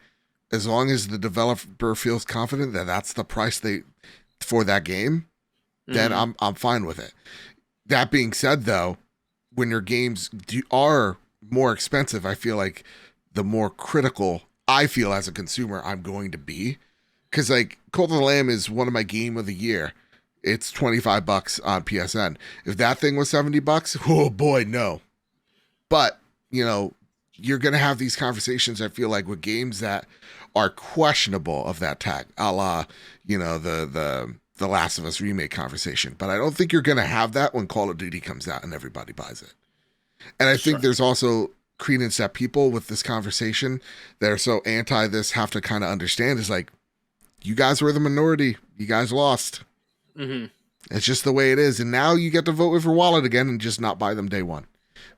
as long as the developer feels confident that that's the price for that game, then I'm fine with it. That being said, though, when your games are more expensive, I feel like the more critical I feel as a consumer I'm going to be. Because, like, Cult of the Lamb is one of my game of the year. It's $25 on PSN. If that thing was $70, oh boy, no. But, you know, you're going to have these conversations, I feel like, with games that are questionable of that tag, a la, you know, the Last of Us remake conversation. But I don't think you're going to have that when Call of Duty comes out and everybody buys it. And I think there's also credence that people with this conversation that are so anti this have to kind of understand is like, you guys were the minority. You guys lost. Mm-hmm. It's just the way it is. And now you get to vote with your wallet again and just not buy them day one.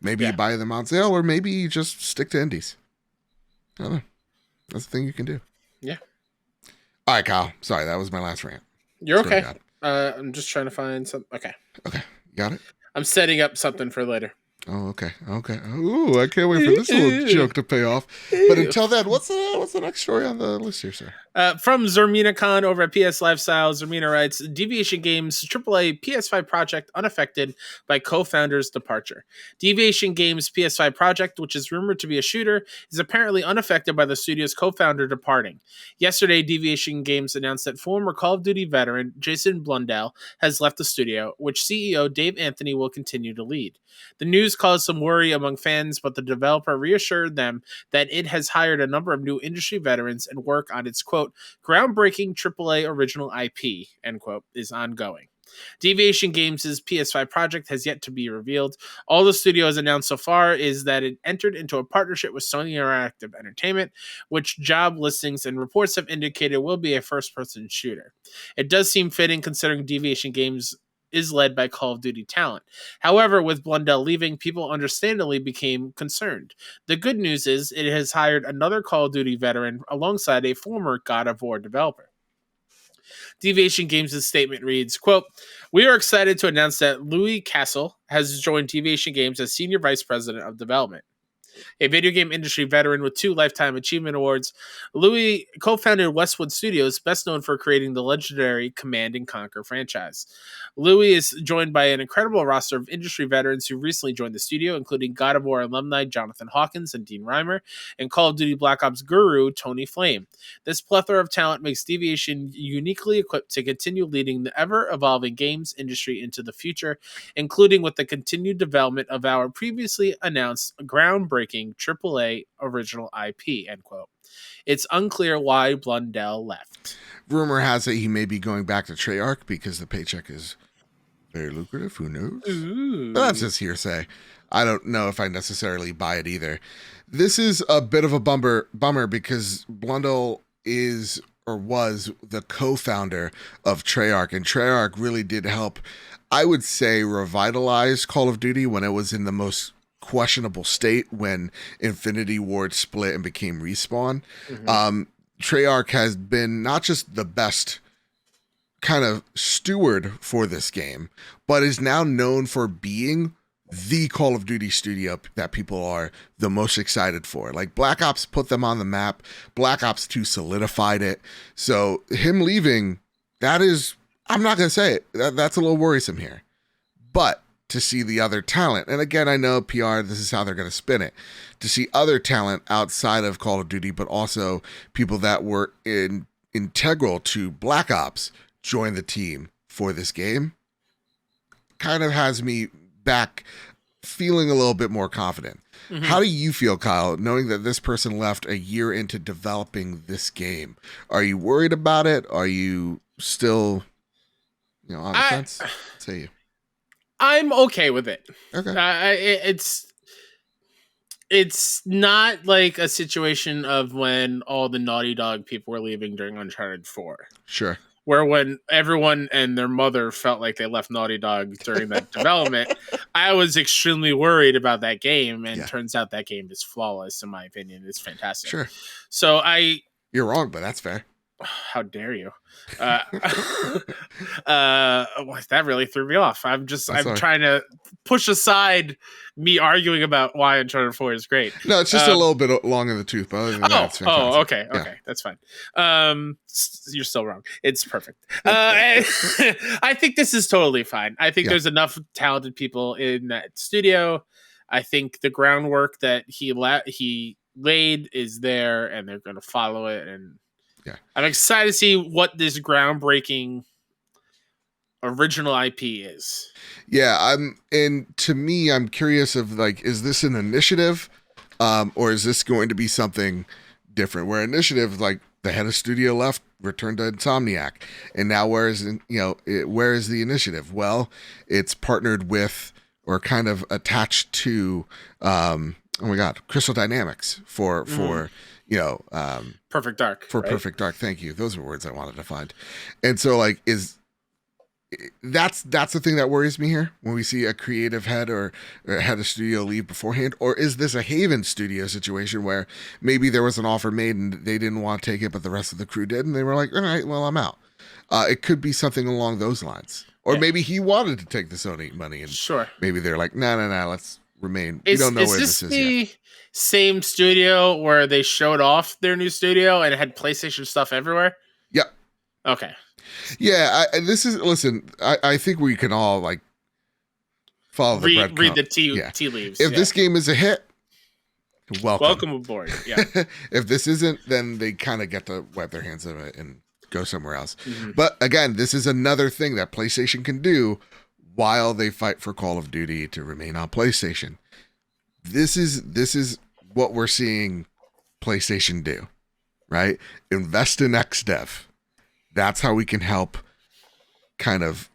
Maybe you buy them on sale, or maybe you just stick to indies. I don't know. That's the thing you can do. Yeah. All right, Kyle. Sorry, that was my last rant. You're okay. I'm just trying to find something. Okay. Okay. You got it? I'm setting up something for later. Oh, okay. Okay. Ooh, I can't wait for this little joke to pay off. But until then, what's the next story on the list here, sir? From Zermina Khan over at PS Lifestyle, Zermina writes, Deviation Games AAA PS5 project unaffected by co-founder's departure. Deviation Games PS5 project, which is rumored to be a shooter, is apparently unaffected by the studio's co-founder departing. Yesterday, Deviation Games announced that former Call of Duty veteran Jason Blundell has left the studio, which CEO Dave Anthony will continue to lead. The news caused some worry among fans, but the developer reassured them that it has hired a number of new industry veterans and work on its, quote, groundbreaking AAA original IP, end quote, is ongoing. Deviation Games' PS5 project has yet to be revealed. All the studio has announced so far is that it entered into a partnership with Sony Interactive Entertainment, which job listings and reports have indicated will be a first-person shooter. It does seem fitting considering Deviation Games is led by Call of Duty talent. However, with Blundell leaving, people understandably became concerned. The good news is it has hired another Call of Duty veteran alongside a former God of War developer. Deviation Games' statement reads, quote, we are excited to announce that Louis Castle has joined Deviation Games as Senior Vice President of Development. A video game industry veteran with 2 Lifetime Achievement Awards, Louis co-founded Westwood Studios, best known for creating the legendary Command & Conquer franchise. Louis is joined by an incredible roster of industry veterans who recently joined the studio, including God of War alumni Jonathan Hawkins and Dean Reimer, and Call of Duty Black Ops guru Tony Flame. This plethora of talent makes Deviation uniquely equipped to continue leading the ever-evolving games industry into the future, including with the continued development of our previously announced groundbreaking AAA original IP, end quote. It's unclear why Blundell left. Rumor has it he may be going back to Treyarch because the paycheck is very lucrative. Who knows? But that's just hearsay. I don't know if I necessarily buy it either. This is a bit of a bummer because Blundell is or was the co-founder of Treyarch, and Treyarch really did help, I would say, revitalize Call of Duty when it was in the most questionable state when Infinity Ward split and became Respawn. Treyarch has been not just the best kind of steward for this game, but is now known for being the Call of Duty studio that people are the most excited for. Like Black Ops put them on the map. Black Ops 2 solidified it. So him leaving, that is, I'm not going to say it. That's a little worrisome here. But to see the other talent, and again, I know PR, this is how they're going to spin it. To see other talent outside of Call of Duty, but also people that were integral to Black Ops join the team for this game, kind of has me back feeling a little bit more confident. Mm-hmm. How do you feel, Kyle, knowing that this person left a year into developing this game? Are you worried about it? Are you still, on the fence? Say you. I'm okay with it. Okay. It's not like a situation of when all the Naughty Dog people were leaving during Uncharted 4. Sure. Where when everyone and their mother felt like they left Naughty Dog during that development, I was extremely worried about that game, and turns out that game is flawless, in my opinion. It's fantastic. Sure. So You're wrong, but that's fair. How dare you? That really threw me off. I'm trying to push aside me arguing about why Uncharted 4 is great. No, it's just a little bit long in the tooth, but other than that, it's fantastic. Okay, that's fine. You're still wrong. It's perfect. I think this is totally fine. I think there's enough talented people in that studio. I think the groundwork that he laid is there, and they're going to follow it. And I'm excited to see what this groundbreaking original IP is. Yeah, to me, I'm curious of is this an initiative, or is this going to be something different? Where initiative, the head of studio left, returned to Insomniac, and now where is the initiative? Well, it's partnered with or kind of attached to, Crystal Dynamics for Perfect Dark. Perfect Dark. Thank you. Those are words I wanted to find. And so that's the thing that worries me here when we see a creative head or a head of studio leave beforehand. Or is this a Haven studio situation where maybe there was an offer made and they didn't want to take it, but the rest of the crew did, and they were like, all right, well, I'm out. It could be something along those lines. Or maybe he wanted to take the Sony money, and maybe they're like, no, let's remain. We don't know where this is yet. Same studio where they showed off their new studio and it had PlayStation stuff everywhere? Yep. Okay. Yeah, I think we can all follow the breadcrumb. Read the tea leaves. If this game is a hit, welcome aboard. Yeah. If this isn't, then they kind of get to wipe their hands of it and go somewhere else. Mm-hmm. But again, this is another thing that PlayStation can do while they fight for Call of Duty to remain on PlayStation. This is what we're seeing PlayStation do, right? Invest in XDev. That's how we can help kind of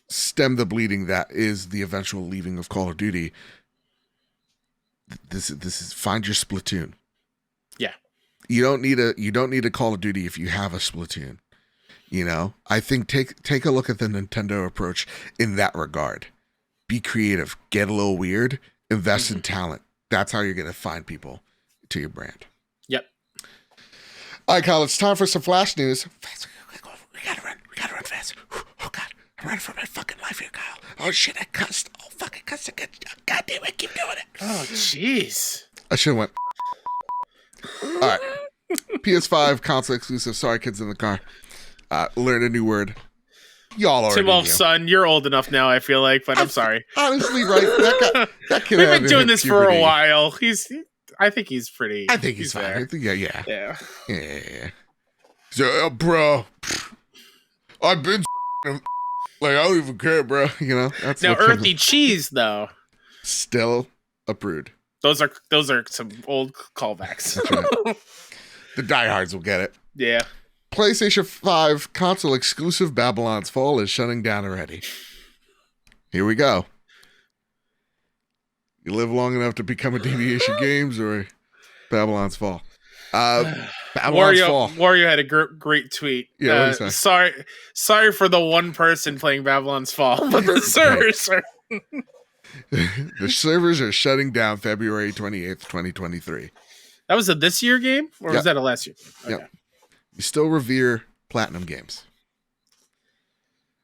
stem the bleeding that is the eventual leaving of Call of Duty. This is find your Splatoon. Yeah. You don't need a Call of Duty if you have a Splatoon. I think take a look at the Nintendo approach in that regard. Be creative, get a little weird, invest in talent. That's how you're going to find people to your brand. Yep. All right, Kyle, it's time for some Flash news. We gotta run fast. Oh, God. I'm running for my fucking life here, Kyle. Oh, shit, I cussed. Oh, fucking cussed again. God damn it, keep doing it. Oh, jeez. I should have went. All right. PS5 console exclusive. Sorry, kids in the car. Learn a new word. Y'all already Tim son, you're old enough now, I feel like, but I'm sorry. Honestly, right? That kid We've been doing this for a while. I think he's pretty. I think he's fine. There. I think, yeah. Yeah. So, bro, I've been I don't even care, bro. That's now earthy cheese though. Still a prude. Those are some old callbacks. That's right. The diehards will get it. Yeah. PlayStation 5 console exclusive Babylon's Fall is shutting down already. Here we go. You live long enough to become a Deviation Games or Babylon's Fall. Babylon's Fall. Wario had a great tweet. Yeah, sorry for the one person playing Babylon's Fall, but the servers are... The servers are shutting down February 28th, 2023. That was a this year game? Or was that a last year? Okay. Yep. You still revere Platinum Games.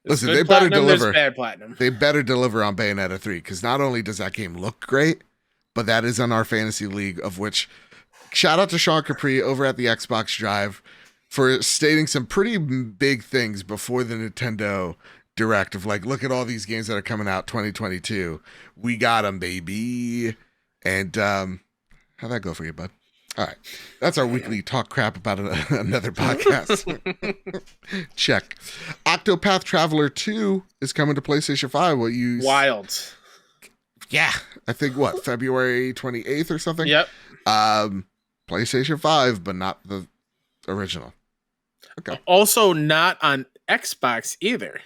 Listen, they better deliver. Bad platinum. They better deliver on Bayonetta 3, because not only does that game look great, but that is on our fantasy league, of which shout out to Sean Capri over at the Xbox Drive for stating some pretty big things before the Nintendo Direct of like, look at all these games that are coming out 2022. We got them, baby. And how'd that go for you, bud? All right. That's our weekly talk crap about another podcast. Check. Octopath Traveler 2 is coming to PlayStation 5. Wild. Yeah. I think February 28th or something? Yep. PlayStation 5, but not the original. Okay. Also not on Xbox either.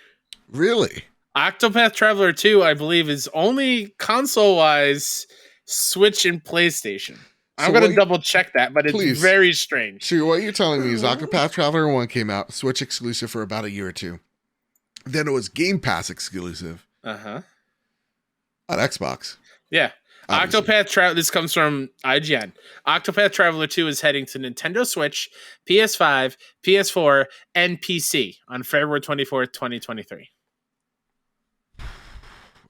Really? Octopath Traveler 2, I believe, is only console-wise Switch and PlayStation. I'm going to double check that, but it's very strange. So what you're telling me is Octopath Traveler 1 came out, Switch exclusive for about a year or two. Then it was Game Pass exclusive. Uh-huh. On Xbox. Yeah. Obviously. Octopath Traveler, this comes from IGN. Octopath Traveler 2 is heading to Nintendo Switch, PS5, PS4, and PC on February 24th, 2023.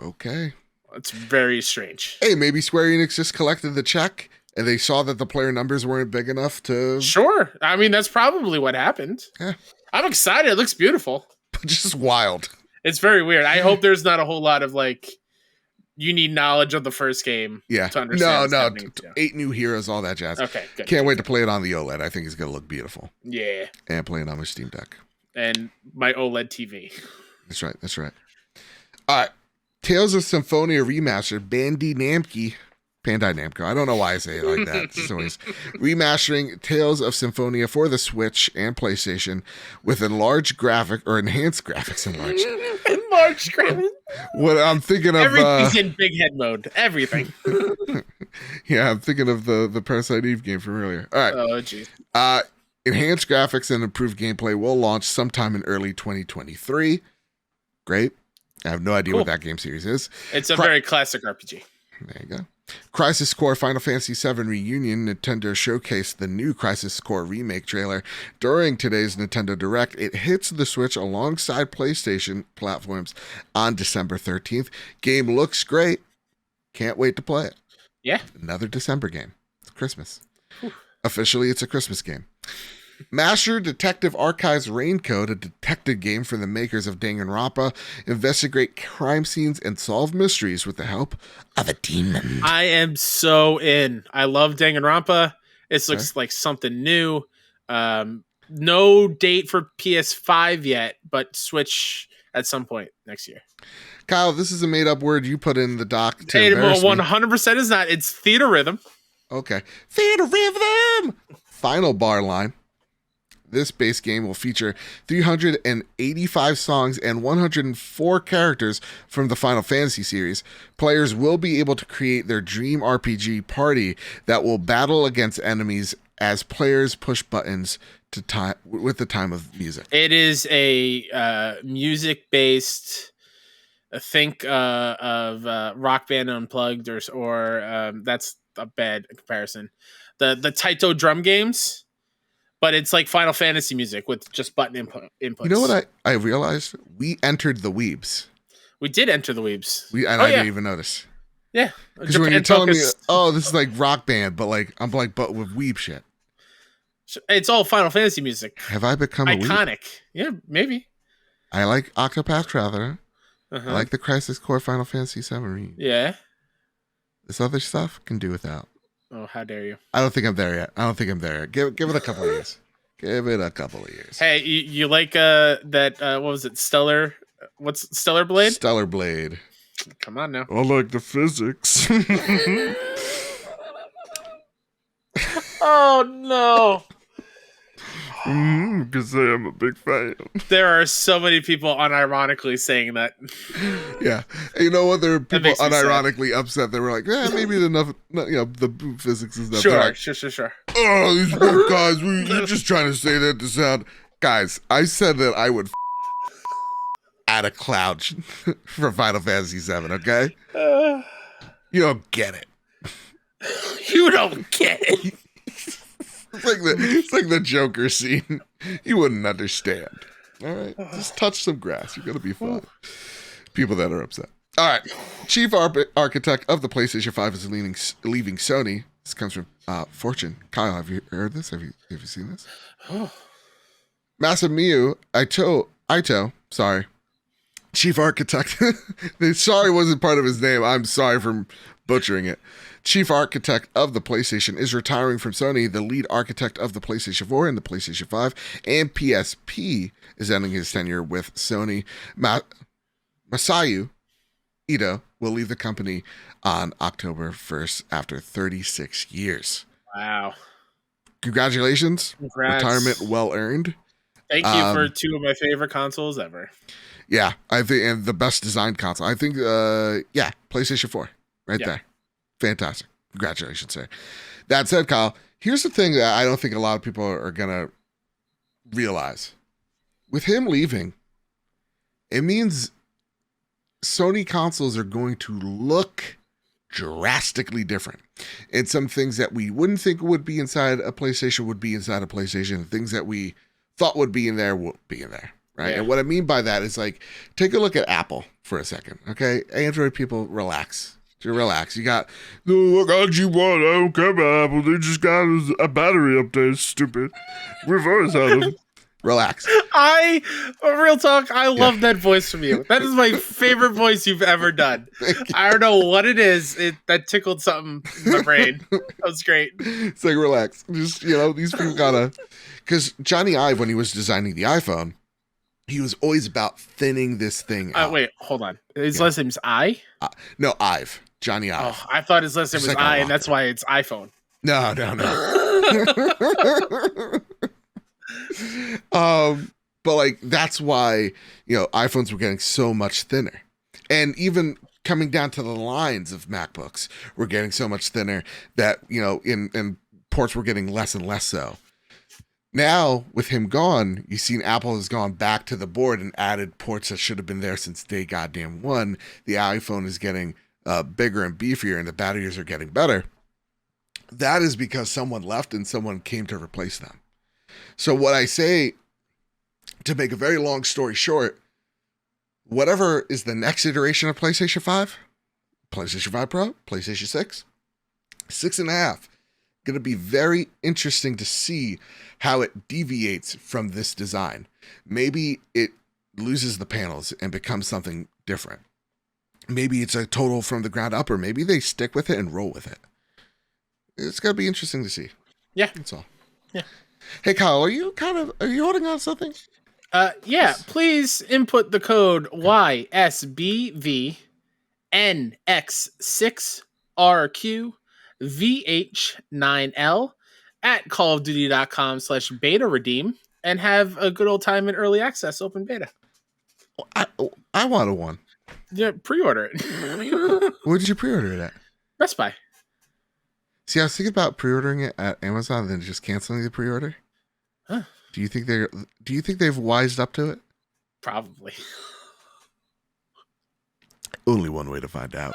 Okay. It's very strange. Hey, maybe Square Enix just collected the check and they saw that the player numbers weren't big enough to... Sure. I mean, that's probably what happened. Yeah. I'm excited. It looks beautiful. Just wild. It's very weird. I hope there's not a whole lot of like... You need knowledge of the first game to understand. No. 8 new heroes, all that jazz. Okay, good. Can't wait to play it on the OLED. I think it's going to look beautiful. Yeah. And play it on my Steam Deck. And my OLED TV. That's right. All right. Tales of Symphonia Remastered, Bandai Namco. I don't know why I say it like that. It's always remastering Tales of Symphonia for the Switch and PlayStation with enhanced graphics enlarged. Enlarged graphics. What I'm thinking of... Everything's in big head mode. Everything. Yeah, I'm thinking of the Parasite Eve game from earlier. All right. Oh, jeez. Enhanced graphics and improved gameplay will launch sometime in early 2023. Great. I have no idea what that game series is. It's a very classic RPG. There you go. Crisis Core Final Fantasy VII Reunion. Nintendo showcased the new Crisis Core remake trailer during today's Nintendo Direct. It hits the Switch alongside PlayStation platforms on December 13th. Game looks great. Can't wait to play it. Yeah. Another December game. It's Christmas. Whew. Officially, it's a Christmas game. Master Detective Archives Raincoat, a detective game from the makers of Danganronpa, investigate crime scenes and solve mysteries with the help of a demon. I am so in. I love Danganronpa. It looks like something new. No date for PS5 yet, but Switch at some point next year. Kyle, this is a made-up word you put in the doc to 100% is not. It's Theater Rhythm. Okay. Theater Rhythm! Final bar line. This base game will feature 385 songs and 104 characters from the Final Fantasy series. Players will be able to create their dream RPG party that will battle against enemies as players push buttons with the time of music. It is a music-based... Think of Rock Band Unplugged or that's a bad comparison. The Taito drum games. But it's like Final Fantasy music with just button inputs. You know what I realized? We entered the weebs. We did enter the weebs. I didn't even notice. Yeah. Because when you're telling me, this is like Rock Band, but like I'm like, but with weeb shit. It's all Final Fantasy music. Have I become iconic? A weeb? Yeah, maybe. I like Octopath Traveler. I like the Crisis Core Final Fantasy VII. Yeah. This other stuff can do without. Oh, how dare you? I don't think I'm there yet. Give it a couple of years. Give it a couple of years. Hey, you like that, what was it, Stellar? What's Stellar Blade? Stellar Blade. Come on now. I like the physics. Oh, no. Because I am a big fan. There are so many people unironically saying that. Yeah. And you know what? There are people unironically upset. They were like, maybe the physics is not Sure. Oh, these poor guys, you're just trying to say that to sound... Guys, I said that I would add a cloud for Final Fantasy VII, okay? You don't get it. You don't get it. It's like the Joker scene. You wouldn't understand. All right. Just touch some grass. You're going to be fine. People that are upset. All right. Chief architect of the PlayStation 5 is leaving Sony. This comes from Fortune. Kyle, have you heard this? Have you seen this? Masayu Ito, sorry. Chief architect. Sorry wasn't part of his name. I'm sorry for butchering it. Chief architect of the PlayStation is retiring from Sony. The lead architect of the PlayStation 4 and the PlayStation 5 and PSP is ending his tenure with Sony. Masayu Ito will leave the company on October 1st after 36 years. Wow. Congratulations. Congrats. Retirement well earned. Thank you for two of my favorite consoles ever. Yeah, I think, and the best designed console. I think, PlayStation 4 right there. Fantastic. Congratulations, sir. That said, Kyle, here's the thing that I don't think a lot of people are going to realize. With him leaving, it means Sony consoles are going to look drastically different. And some things that we wouldn't think would be inside a PlayStation would be inside a PlayStation. Things that we thought would be in there won't be in there. Right. Yeah. And what I mean by that is, like, take a look at Apple for a second. Okay. Android people, relax. Relax. You got, what God you want? I don't care about Apple. They just got a battery update. Stupid. Reverse out of them. Relax. Real talk, I love that voice from you. That is my favorite voice you've ever done. I don't know what it is. That tickled something in my brain. That was great. It's like, relax. Just, these people gotta, because Johnny Ive, when he was designing the iPhone, he was always about thinning this thing out. Wait, hold on. His last name's I? No, Ive. Johnny Ive. Oh, I thought his last name was I, and that's why it's iPhone. No. But like, that's why, iPhones were getting so much thinner. And even coming down to the lines of MacBooks were getting so much thinner that, in ports were getting less and less so. Now, with him gone, you've seen Apple has gone back to the board and added ports that should have been there since day goddamn one. The iPhone is getting bigger and beefier, and the batteries are getting better. That is because someone left and someone came to replace them. So what I say, to make a very long story short, whatever is the next iteration of PlayStation 5, PlayStation 5 Pro, PlayStation 6, 6.5, going to be very interesting to see how it deviates from this design. Maybe it loses the panels and becomes something different. Maybe it's a total from the ground up, or maybe they stick with it and roll with it. It's going to be interesting to see. Yeah. That's all. Yeah. Hey, Kyle, are you holding on to something? Yeah. Please input the code YSBVNX6RQVH9L at callofduty.com/beta redeem and have a good old time in early access open beta. I wanted one. Yeah, pre-order it. Where did you pre-order it at? Best Buy. See, I was thinking about pre-ordering it at Amazon and then just canceling the pre-order. Huh. Do you think they've wised up to it? Probably. Only one way to find out.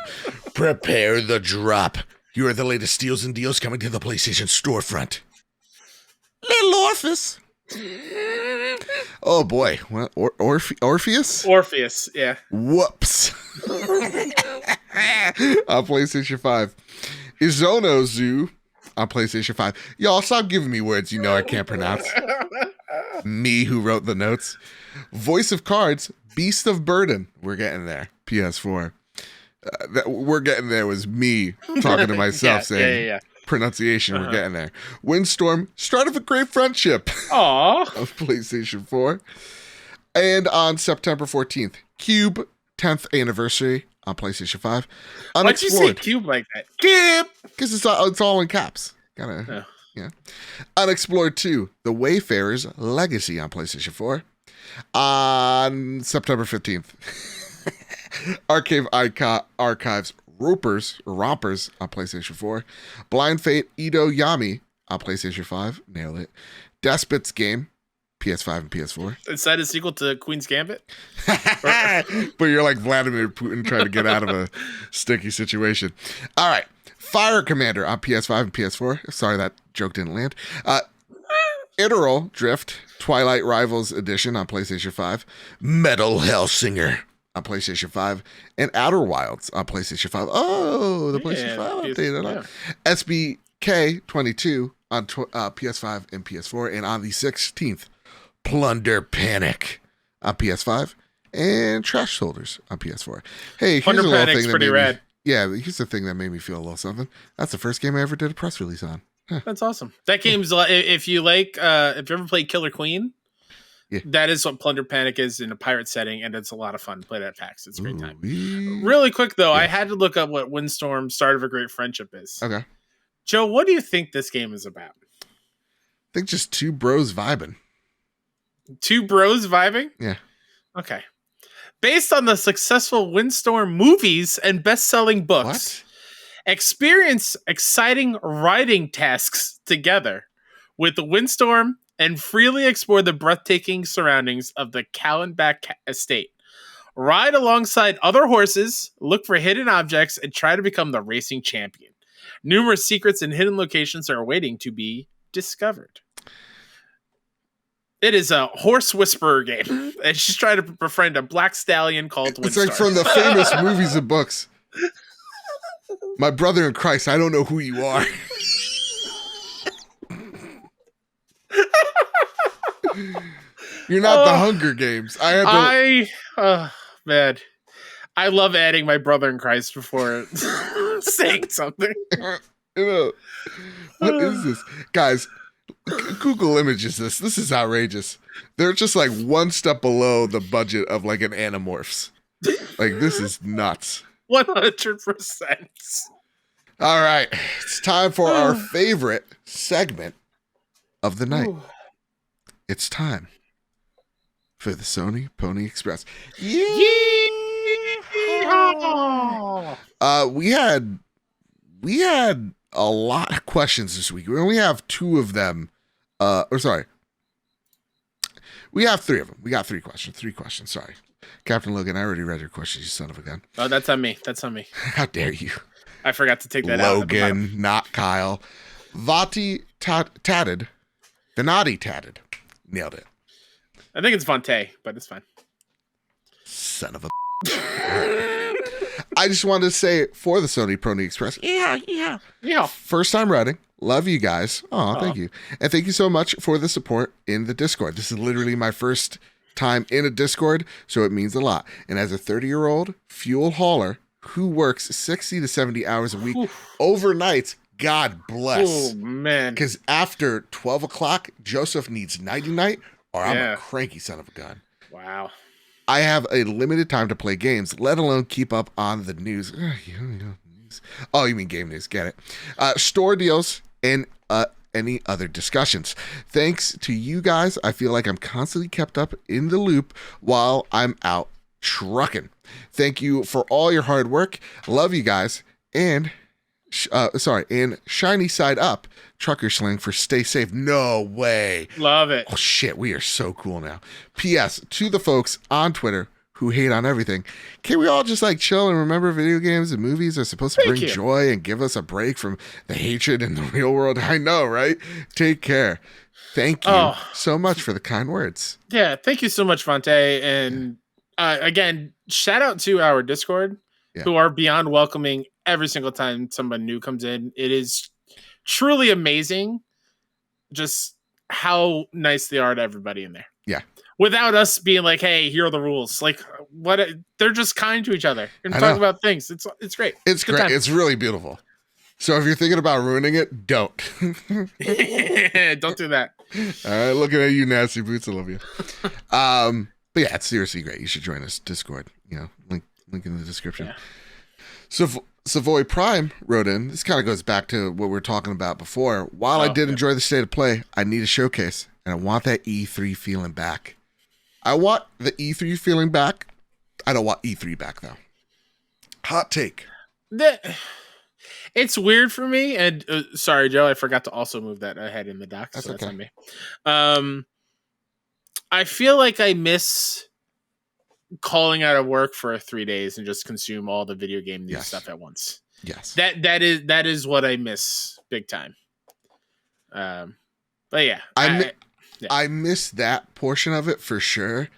Prepare the drop. Here are the latest steals and deals coming to the PlayStation storefront. Little Orpheus. Oh boy, what, Orpheus? Orpheus, yeah. Whoops. On PlayStation 5. Izonozu on PlayStation 5. Y'all, stop giving me words I can't pronounce. Me who wrote the notes. Voice of Cards, Beast of Burden. We're getting there. PS4. We're getting there was me talking to myself saying pronunciation. We're getting there. Windstorm, Start of a Great Friendship. Aww. Of PlayStation 4. And on September 14th, Cube 10th anniversary on PlayStation 5. Why'd you say Cube like that? Cube! Because it's all in caps. Yeah. Unexplored 2, The Wayfarer's Legacy on PlayStation 4. On September 15th. Archives Rompers on PlayStation 4. Blind Fate Ito Yami on PlayStation 5. Nailed it. Despot's Game, PS5 and PS4. Is that a sequel to Queen's Gambit? But you're like Vladimir Putin trying to get out of a sticky situation. All right. Fire Commander on PS5 and PS4. Sorry, that joke didn't land. Iteral Drift Twilight Rivals Edition on PlayStation 5, Metal Hellsinger on PlayStation 5, and Outer Wilds on PlayStation 5. Oh, the PlayStation 5 updated. SBK 22 on PS5 and PS4, and on the 16th, Plunder Panic on PS5 and Trash Soldiers on PS4. Hey, here's a little thing that pretty rad. Here's the thing that made me feel a little something. That's the first game I ever did a press release on. Huh. That's awesome. That game's if you ever played Killer Queen, that is what Plunder Panic is in a pirate setting, and it's a lot of fun to play that at PAX. It's a great time. Really quick though, I had to look up what Windstorm Start of a Great Friendship is. Okay. Joe, what do you think this game is about? I think just two bros vibing. Two bros vibing? Yeah. Okay. Based on the successful Windstorm movies and best-selling books, experience exciting writing tasks together with the Windstorm and freely explore the breathtaking surroundings of the Callenbach estate. Ride alongside other horses, look for hidden objects, and try to become the racing champion. Numerous secrets and hidden locations are waiting to be discovered. It is a horse whisperer game. And she's trying to befriend a black stallion called Windstar. It's like from the famous movies and books. My brother in Christ, I don't know who you are. You're not the Hunger Games. Man. I love adding my brother in Christ before saying something. What is this? Guys, Google images this. This is outrageous. They're just like one step below the budget of like an Animorphs. Like, this is nuts. 100%. All right. It's time for our favorite segment of the night. It's time for the Sony Pony Express. We had a lot of questions this week. We only have two of them. We have three of them. We got three questions. Sorry. Captain Logan, I already read your questions, you son of a gun. Oh, that's on me. How dare you? I forgot to take that Logan, not Kyle. Vati Tatted. Venati Tatted. Nailed it. I think it's Vontae, but it's fine. Son of a I just wanted to say for the Sony Pony Express. Yeah. First time writing. Love you guys. Oh, thank you. And thank you so much for the support in the Discord. This is literally my first time in a Discord, so it means a lot. And as a 30-year-old fuel hauler who works 60 to 70 hours a week overnight, God bless. Oh, man. Because after 12 o'clock, Joseph needs nighty-night, or I'm a cranky son of a gun. Wow. I have a limited time to play games, let alone keep up on the news. Oh, you mean game news. Get it. Store deals and any other discussions. Thanks to you guys, I feel like I'm constantly kept up in the loop while I'm out trucking. Thank you for all your hard work. Love you guys. And shiny side up, trucker slang for stay safe. No way. Love it. Oh shit, we are so cool now. P.S. to the folks on Twitter who hate on everything, can we all just like chill and remember video games and movies are supposed to bring joy and give us a break from the hatred in the real world? I know, right? Take care. Thank you so much for the kind words. Yeah, thank you so much, Fonte. And again, shout out to our Discord, who are beyond welcoming every single time someone new comes in. It is truly amazing just how nice they are to everybody in there. Yeah. Without us being like, hey, here are the rules. Like, what? They're just kind to each other and talk about things. It's great. It's great. Time. It's really beautiful. So if you're thinking about ruining it, don't. Don't do that. All right, looking at you, nasty boots. I love you. But yeah, it's seriously great. You should join us Discord. Link in the description. Yeah. So Savoy Prime wrote in. This kind of goes back to what we were talking about before. While I did enjoy the state of play, I need a showcase, and I want that E3 feeling back. I want the E3 feeling back. I don't want E3 back, though. Hot take. It's weird for me, and sorry, Joe, I forgot to also move that ahead in the doc. That's okay. That's on me. I feel like I miss calling out of work for 3 days and just consume all the video game news stuff at once. Yes. That is what I miss big time. But yeah. I miss that portion of it for sure.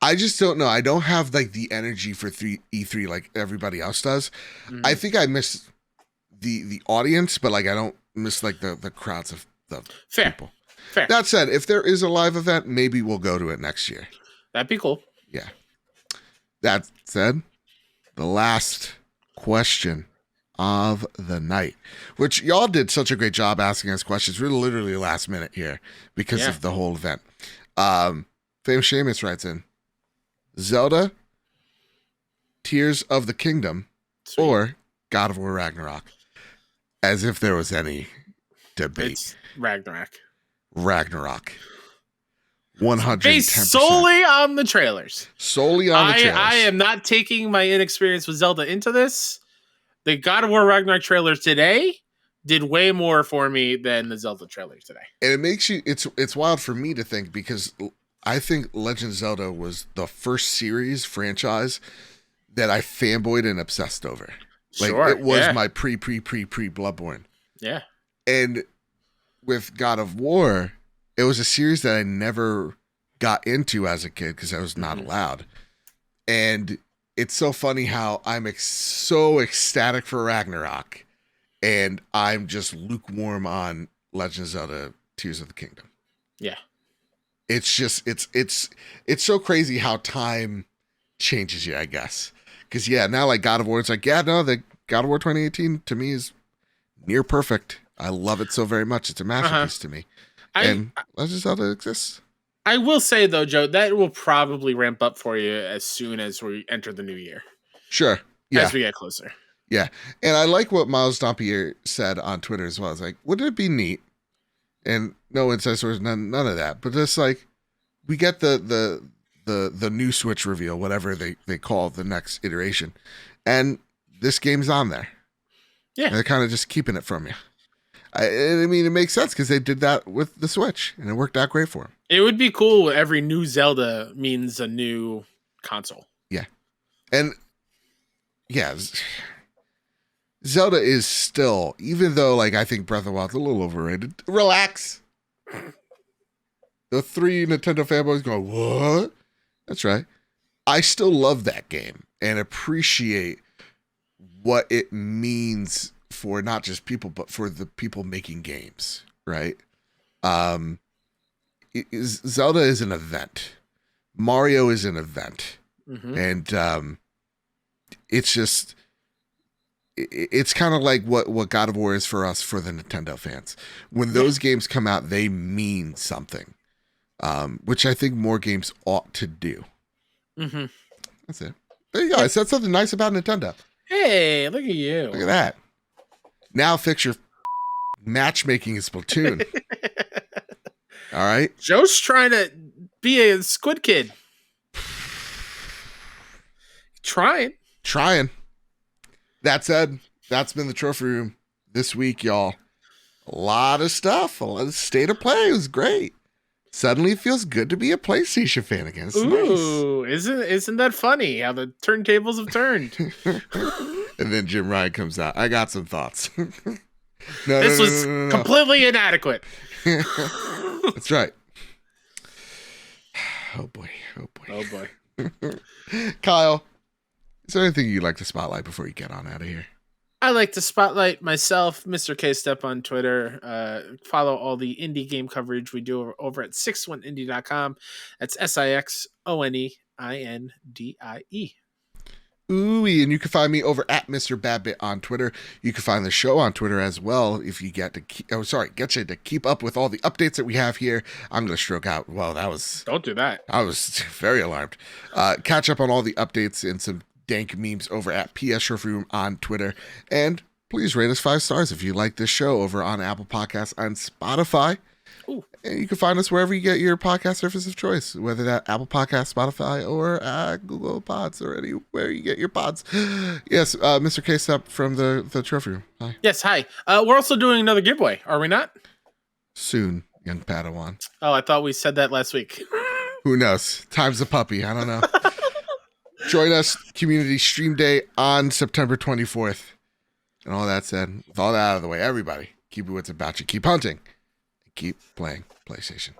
I just don't know. I don't have like the energy for E3 like everybody else does. I think I miss the audience, but like I don't miss like the crowds of the people. Fair. That said, if there is a live event, maybe we'll go to it next year. That'd be cool. Yeah. That said, the last question of the night, which y'all did such a great job asking us questions. We're literally last minute here because of the whole event. Famous Seamus writes in, Zelda, Tears of the Kingdom, or God of War Ragnarok. As if there was any debate. It's Ragnarok. 110%. Based solely on the trailers. Solely on the trailers. I am not taking my inexperience with Zelda into this. The God of War Ragnarok trailers today did way more for me than the Zelda trailers today. And it makes you, it's wild for me to think, because I think Legend of Zelda was the first series franchise that I fanboyed and obsessed over. Like it was my pre Bloodborne. Yeah. And with God of War, it was a series that I never got into as a kid because I was not allowed. And it's so funny how I'm so ecstatic for Ragnarok, and I'm just lukewarm on Legend of Zelda: Tears of the Kingdom. Yeah. It's just it's so crazy how time changes you, I guess. Because now like God of War, it's like the God of War 2018 to me is near perfect. I love it so very much. It's a masterpiece to me. And Legend of Zelda exists. I will say though, Joe, that will probably ramp up for you as soon as we enter the new year. Sure. Yeah. As we get closer. Yeah. And I like what Miles Dompier said on Twitter as well. It's like, wouldn't it be neat? And no inside source, none of that. But just like, we get the new Switch reveal, whatever they call the next iteration. And this game's on there. Yeah. And they're kind of just keeping it from you. I mean, it makes sense because they did that with the Switch, and it worked out great for them. It would be cool. Every new Zelda means a new console. Yeah. And Zelda is still, even though like I think Breath of the Wild's a little overrated. Relax. The 3 Nintendo fanboys going, what? That's right. I still love that game and appreciate what it means for not just people, but for the people making games, right? Zelda is an event. Mario is an event. And it's just, it's kind of like what God of War is for us, for the Nintendo fans. When those games come out, they mean something, which I think more games ought to do. That's it. There you go. I said something nice about Nintendo. Hey, look at you. Look at that. Now fix your matchmaking in Splatoon. All right. Joe's trying to be a squid kid. Trying. That said, that's been the trophy room this week, y'all. A lot of stuff. A lot of state of play. It was great. Suddenly it feels good to be a PlayStation fan again. It's nice. Isn't that funny how the turntables have turned? And then Jim Ryan comes out. I got some thoughts. This was completely inadequate. That's right. Oh boy. Kyle, is there anything you'd like to spotlight before you get on out of here? I like to spotlight myself, Mr. K-Step on Twitter. Follow all the indie game coverage we do over at 61indie.com. That's SIXONEINDIE. Ooh, and you can find me over at Mr. Badbit on Twitter. You can find the show on Twitter as well if you get you to keep up with all the updates that we have here. I'm going to stroke out. Well, don't do that. I was very alarmed. Catch up on all the updates and some dank memes over at PS Trophy Room on Twitter. And please rate us 5 stars if you like this show over on Apple Podcasts and Spotify. Ooh. And you can find us wherever you get your podcast service of choice, whether that Apple Podcast, Spotify, or Google Pods, or anywhere you get your pods. Yes, Mr. K-Step from the Trophy Room. Hi. Yes, hi. We're also doing another giveaway, are we not? Soon, young Padawan. Oh, I thought we said that last week. Who knows? Time's a puppy. I don't know. Join us, Community Stream Day on September 24th. And all that said, with all that out of the way, everybody, keep it what's about you. Keep hunting. keep playing PlayStation.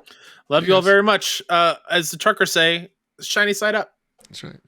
Love you all very much. As the truckers say, shiny side up. That's right.